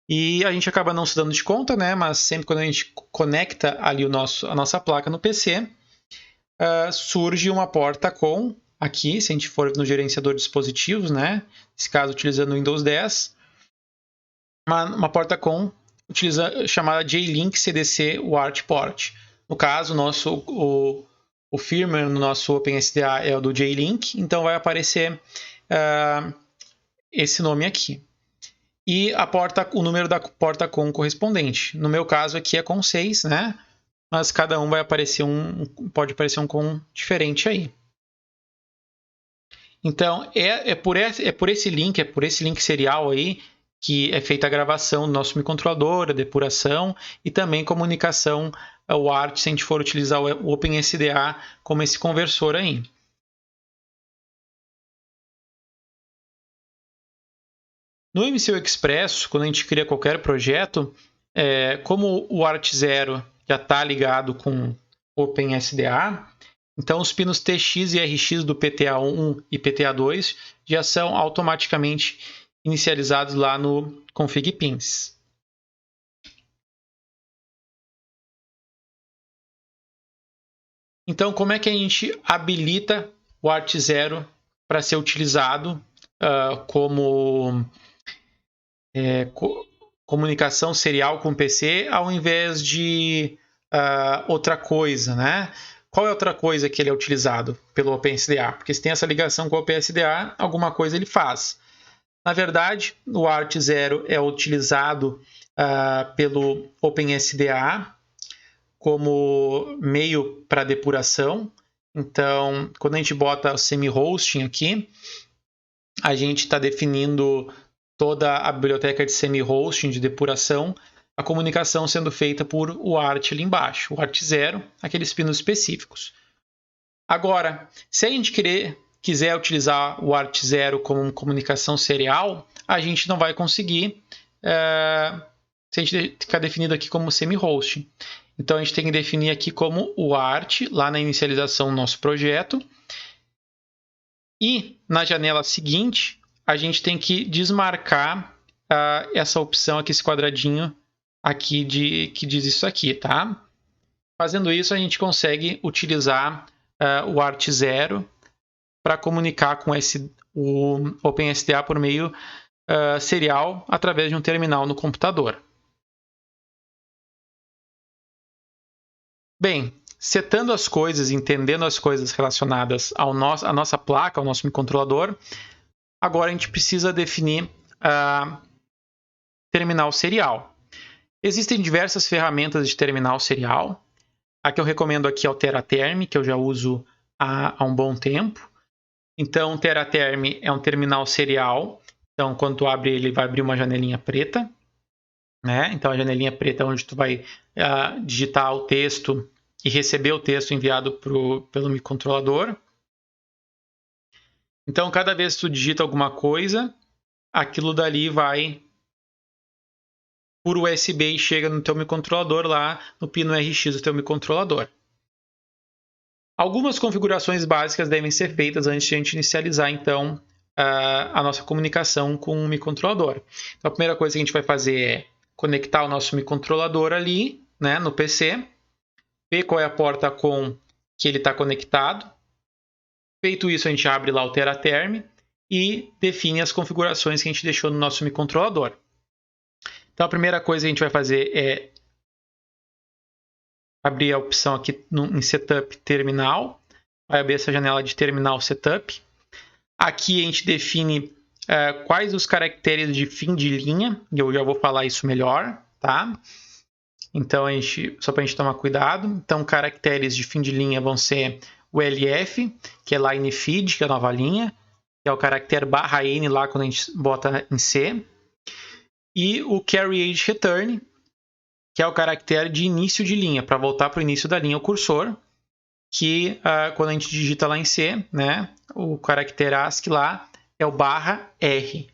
E a gente acaba não se dando de conta, né? Mas sempre quando a gente conecta ali a nossa placa no PC, surge uma porta com, aqui, se a gente for no gerenciador de dispositivos, né? Nesse caso, utilizando o Windows 10, uma porta com chamada JLink CDC UART Port. No caso, o firmware no nosso OpenSDA é o do JLink, então vai aparecer esse nome aqui. E o número da porta com correspondente. No meu caso aqui é com 6, né? Mas cada um vai aparecer pode aparecer um com diferente aí. Então é por esse link serial aí que é feita a gravação do nosso microcontrolador, a depuração e também comunicação ao ART se a gente for utilizar o OpenSDA como esse conversor aí. No MCU Express, quando a gente cria qualquer projeto, como o ART0 já está ligado com o OpenSDA, então os pinos TX e RX do PTA1 e PTA2 já são automaticamente inicializados lá no config pins. Então, como é que a gente habilita o ART0 para ser utilizado como comunicação serial com o PC ao invés de outra coisa, né? Qual é outra coisa que ele é utilizado pelo OpenSDA? Porque se tem essa ligação com o OpenSDA, alguma coisa ele faz. Na verdade, o ART0 é utilizado pelo OpenSDA como meio para depuração. Então, quando a gente bota o semi-hosting aqui, a gente está definindo toda a biblioteca de semi-hosting de depuração, a comunicação sendo feita por o ART ali embaixo, o ART0, aqueles pinos específicos. Agora, se a gente quiser utilizar o ART0 como comunicação serial, a gente não vai conseguir se a gente ficar definido aqui como semi-hosting. Então, a gente tem que definir aqui como o ART, lá na inicialização do nosso projeto. E na janela seguinte, a gente tem que desmarcar essa opção aqui, esse quadradinho aqui que diz isso aqui, tá? Fazendo isso, a gente consegue utilizar o ART0 para comunicar com o OpenSDA por meio serial através de um terminal no computador. Bem, setando as coisas, entendendo as coisas relacionadas à nossa placa, ao nosso microcontrolador, agora a gente precisa definir terminal serial. Existem diversas ferramentas de terminal serial. A que eu recomendo aqui é o Teraterm, que eu já uso há um bom tempo. Então, o Teraterm é um terminal serial. Então, quando tu abre ele, vai abrir uma janelinha preta, né? Então, a janelinha preta é onde tu vai digitar o texto e receber o texto enviado pelo microcontrolador. Então, cada vez que tu digita alguma coisa, aquilo dali vai por USB e chega no teu microcontrolador lá no pino RX do teu microcontrolador. Algumas configurações básicas devem ser feitas antes de a gente inicializar, então, a nossa comunicação com o microcontrolador. Então, a primeira coisa que a gente vai fazer é conectar o nosso microcontrolador ali, né, no PC, ver qual é a porta com que ele está conectado. Feito isso, a gente abre lá o Teraterm e define as configurações que a gente deixou no nosso microcontrolador. Então, a primeira coisa que a gente vai fazer é abrir a opção aqui em Setup Terminal. Vai abrir essa janela de Terminal Setup. Aqui a gente define quais os caracteres de fim de linha. E eu já vou falar isso melhor, tá? Então, só para a gente tomar cuidado. Então, caracteres de fim de linha vão ser o LF, que é Line Feed, que é a nova linha. Que é o caractere /N lá quando a gente bota em C. E o Carry Age Return, que é o caractere de início de linha, para voltar para o início da linha o cursor, que quando a gente digita lá em C, né, o caractere ASCII lá é o /R.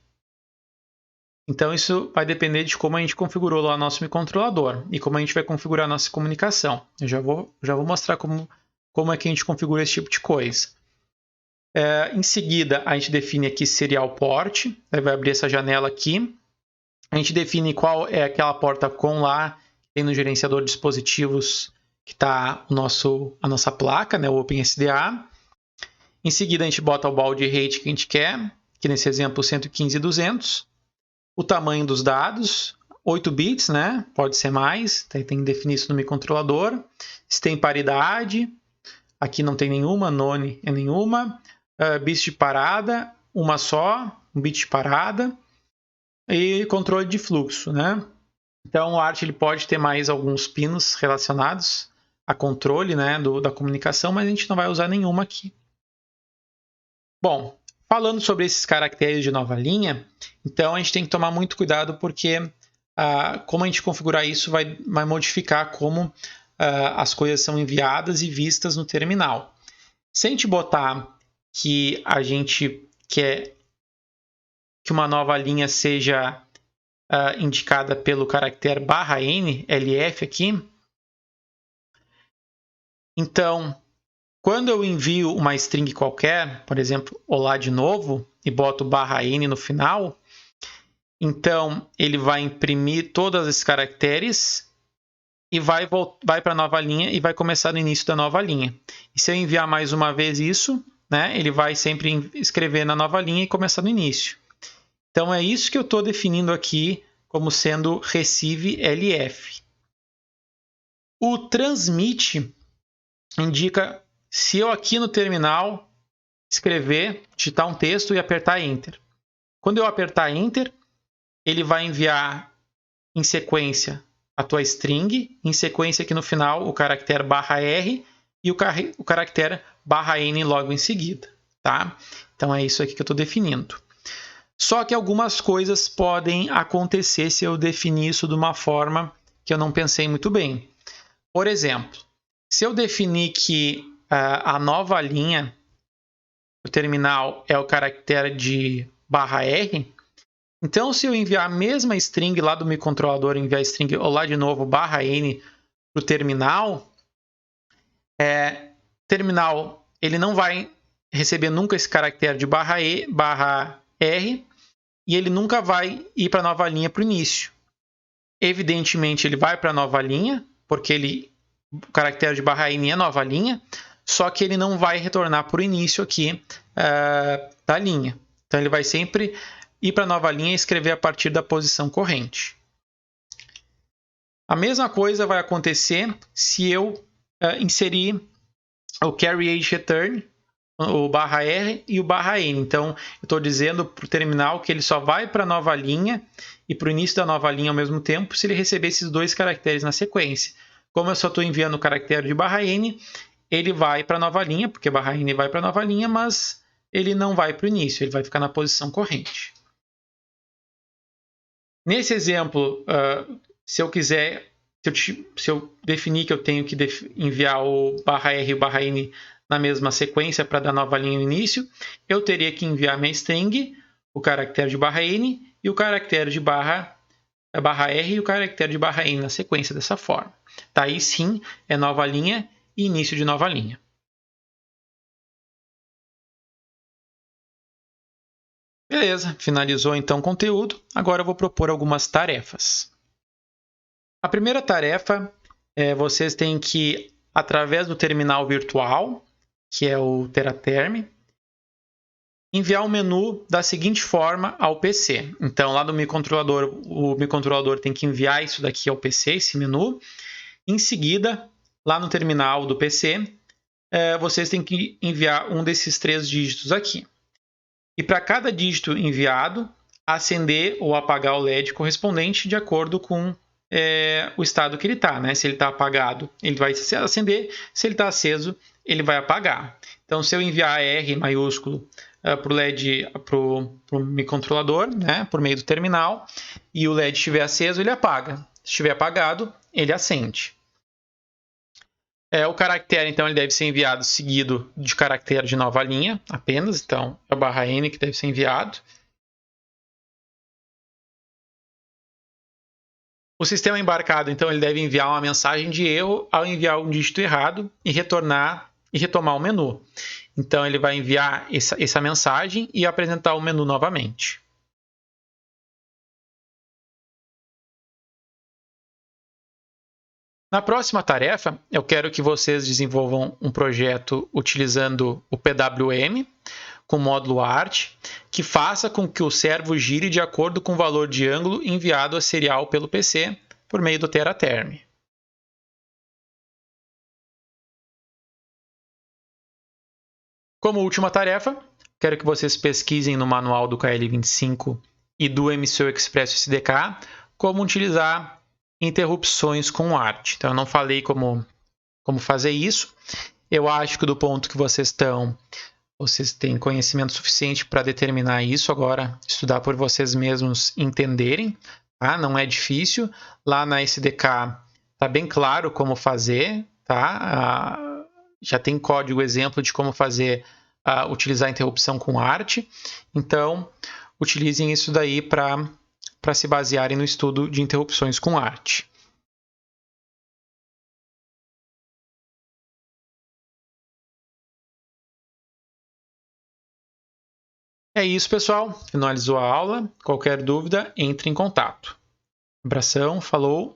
Então isso vai depender de como a gente configurou lá o nosso microcontrolador e como a gente vai configurar a nossa comunicação. Eu já vou mostrar como é que a gente configura esse tipo de coisa. Em seguida, a gente define aqui Serial Port, aí vai abrir essa janela aqui. A gente define qual é aquela porta com lá, que tem no gerenciador de dispositivos que está a nossa placa, né, o OpenSDA. Em seguida, a gente bota o baud rate que a gente quer, que nesse exemplo 115.200. O tamanho dos dados, 8 bits, né? Pode ser mais, tem que definir isso no microcontrolador. Se tem paridade, aqui não tem nenhuma, none é nenhuma. Bits de parada, uma só, um bit de parada. E controle de fluxo, né? Então, o ART ele pode ter mais alguns pinos relacionados a controle, né, da comunicação, mas a gente não vai usar nenhuma aqui. Bom, falando sobre esses caracteres de nova linha, então a gente tem que tomar muito cuidado porque como a gente configurar isso vai modificar como as coisas são enviadas e vistas no terminal. Se a gente botar que a gente quer que uma nova linha seja indicada pelo caractere /N, LF aqui. Então, quando eu envio uma string qualquer, por exemplo, olá de novo, e boto /N no final, então ele vai imprimir todos esses caracteres e vai para a nova linha e vai começar no início da nova linha. E se eu enviar mais uma vez isso, né, ele vai sempre escrever na nova linha e começar no início. Então, é isso que eu estou definindo aqui como sendo receive LF. O transmit indica se eu aqui no terminal escrever, digitar um texto e apertar Enter. Quando eu apertar Enter, ele vai enviar em sequência a tua string, em sequência aqui no final o caractere /R e o caractere /N logo em seguida. Tá? Então é isso aqui que eu estou definindo. Só que algumas coisas podem acontecer se eu definir isso de uma forma que eu não pensei muito bem. Por exemplo, se eu definir que a nova linha do terminal é o caractere de /R, então se eu enviar a mesma string lá do microcontrolador, enviar a string ou lá de novo /N para o terminal, terminal ele não vai receber nunca esse caractere de /R e ele nunca vai ir para a nova linha para o início. Evidentemente, ele vai para a nova linha, porque o caractere de /N é nova linha, só que ele não vai retornar para o início aqui da linha. Então, ele vai sempre ir para a nova linha e escrever a partir da posição corrente. A mesma coisa vai acontecer se eu inserir o carry age return, o /R e o /N. Então, eu estou dizendo para o terminal que ele só vai para a nova linha e para o início da nova linha ao mesmo tempo se ele receber esses dois caracteres na sequência. Como eu só estou enviando o caractere de /N, ele vai para a nova linha, porque /N vai para a nova linha, mas ele não vai para o início, ele vai ficar na posição corrente. Nesse exemplo, se eu definir que eu tenho que enviar o /R e o /N na mesma sequência para dar nova linha no início, eu teria que enviar minha string, o caractere de /N e o caractere de /R e o caractere de /N na sequência dessa forma. Daí sim é nova linha e início de nova linha. Beleza, finalizou então o conteúdo. Agora eu vou propor algumas tarefas. A primeira tarefa é vocês têm que, através do terminal virtual, que é o Teraterm, enviar um menu da seguinte forma ao PC. Então, lá do microcontrolador, o microcontrolador tem que enviar isso daqui ao PC, esse menu. Em seguida, lá no terminal do PC, vocês têm que enviar um desses 3 dígitos aqui. E para cada dígito enviado, acender ou apagar o LED correspondente de acordo com o estado que ele está. Né? Se ele está apagado, ele vai acender. Se ele está aceso, ele vai apagar. Então, se eu enviar R maiúsculo para o LED, para o microcontrolador, né, por meio do terminal, e o LED estiver aceso, ele apaga. Se estiver apagado, ele acende. O caractere, então, ele deve ser enviado seguido de caractere de nova linha, apenas. Então, é o /N que deve ser enviado. O sistema embarcado, então, ele deve enviar uma mensagem de erro ao enviar um dígito errado e retomar o menu. Então, ele vai enviar essa mensagem e apresentar o menu novamente. Na próxima tarefa, eu quero que vocês desenvolvam um projeto utilizando o PWM, com o módulo art, que faça com que o servo gire de acordo com o valor de ângulo enviado a serial pelo PC por meio do Teraterm. Como última tarefa, quero que vocês pesquisem no manual do KL25 e do MCU Express SDK como utilizar interrupções com art. Então, eu não falei como fazer isso. Eu acho que do ponto que vocês estão, vocês têm conhecimento suficiente para determinar isso. Agora, estudar por vocês mesmos entenderem. Tá? Não é difícil. Lá na SDK está bem claro como fazer. Tá? Já tem código exemplo de como fazer, utilizar interrupção com art. Então, utilizem isso daí para se basearem no estudo de interrupções com art. É isso, pessoal. Finalizou a aula. Qualquer dúvida, entre em contato. Abração, falou!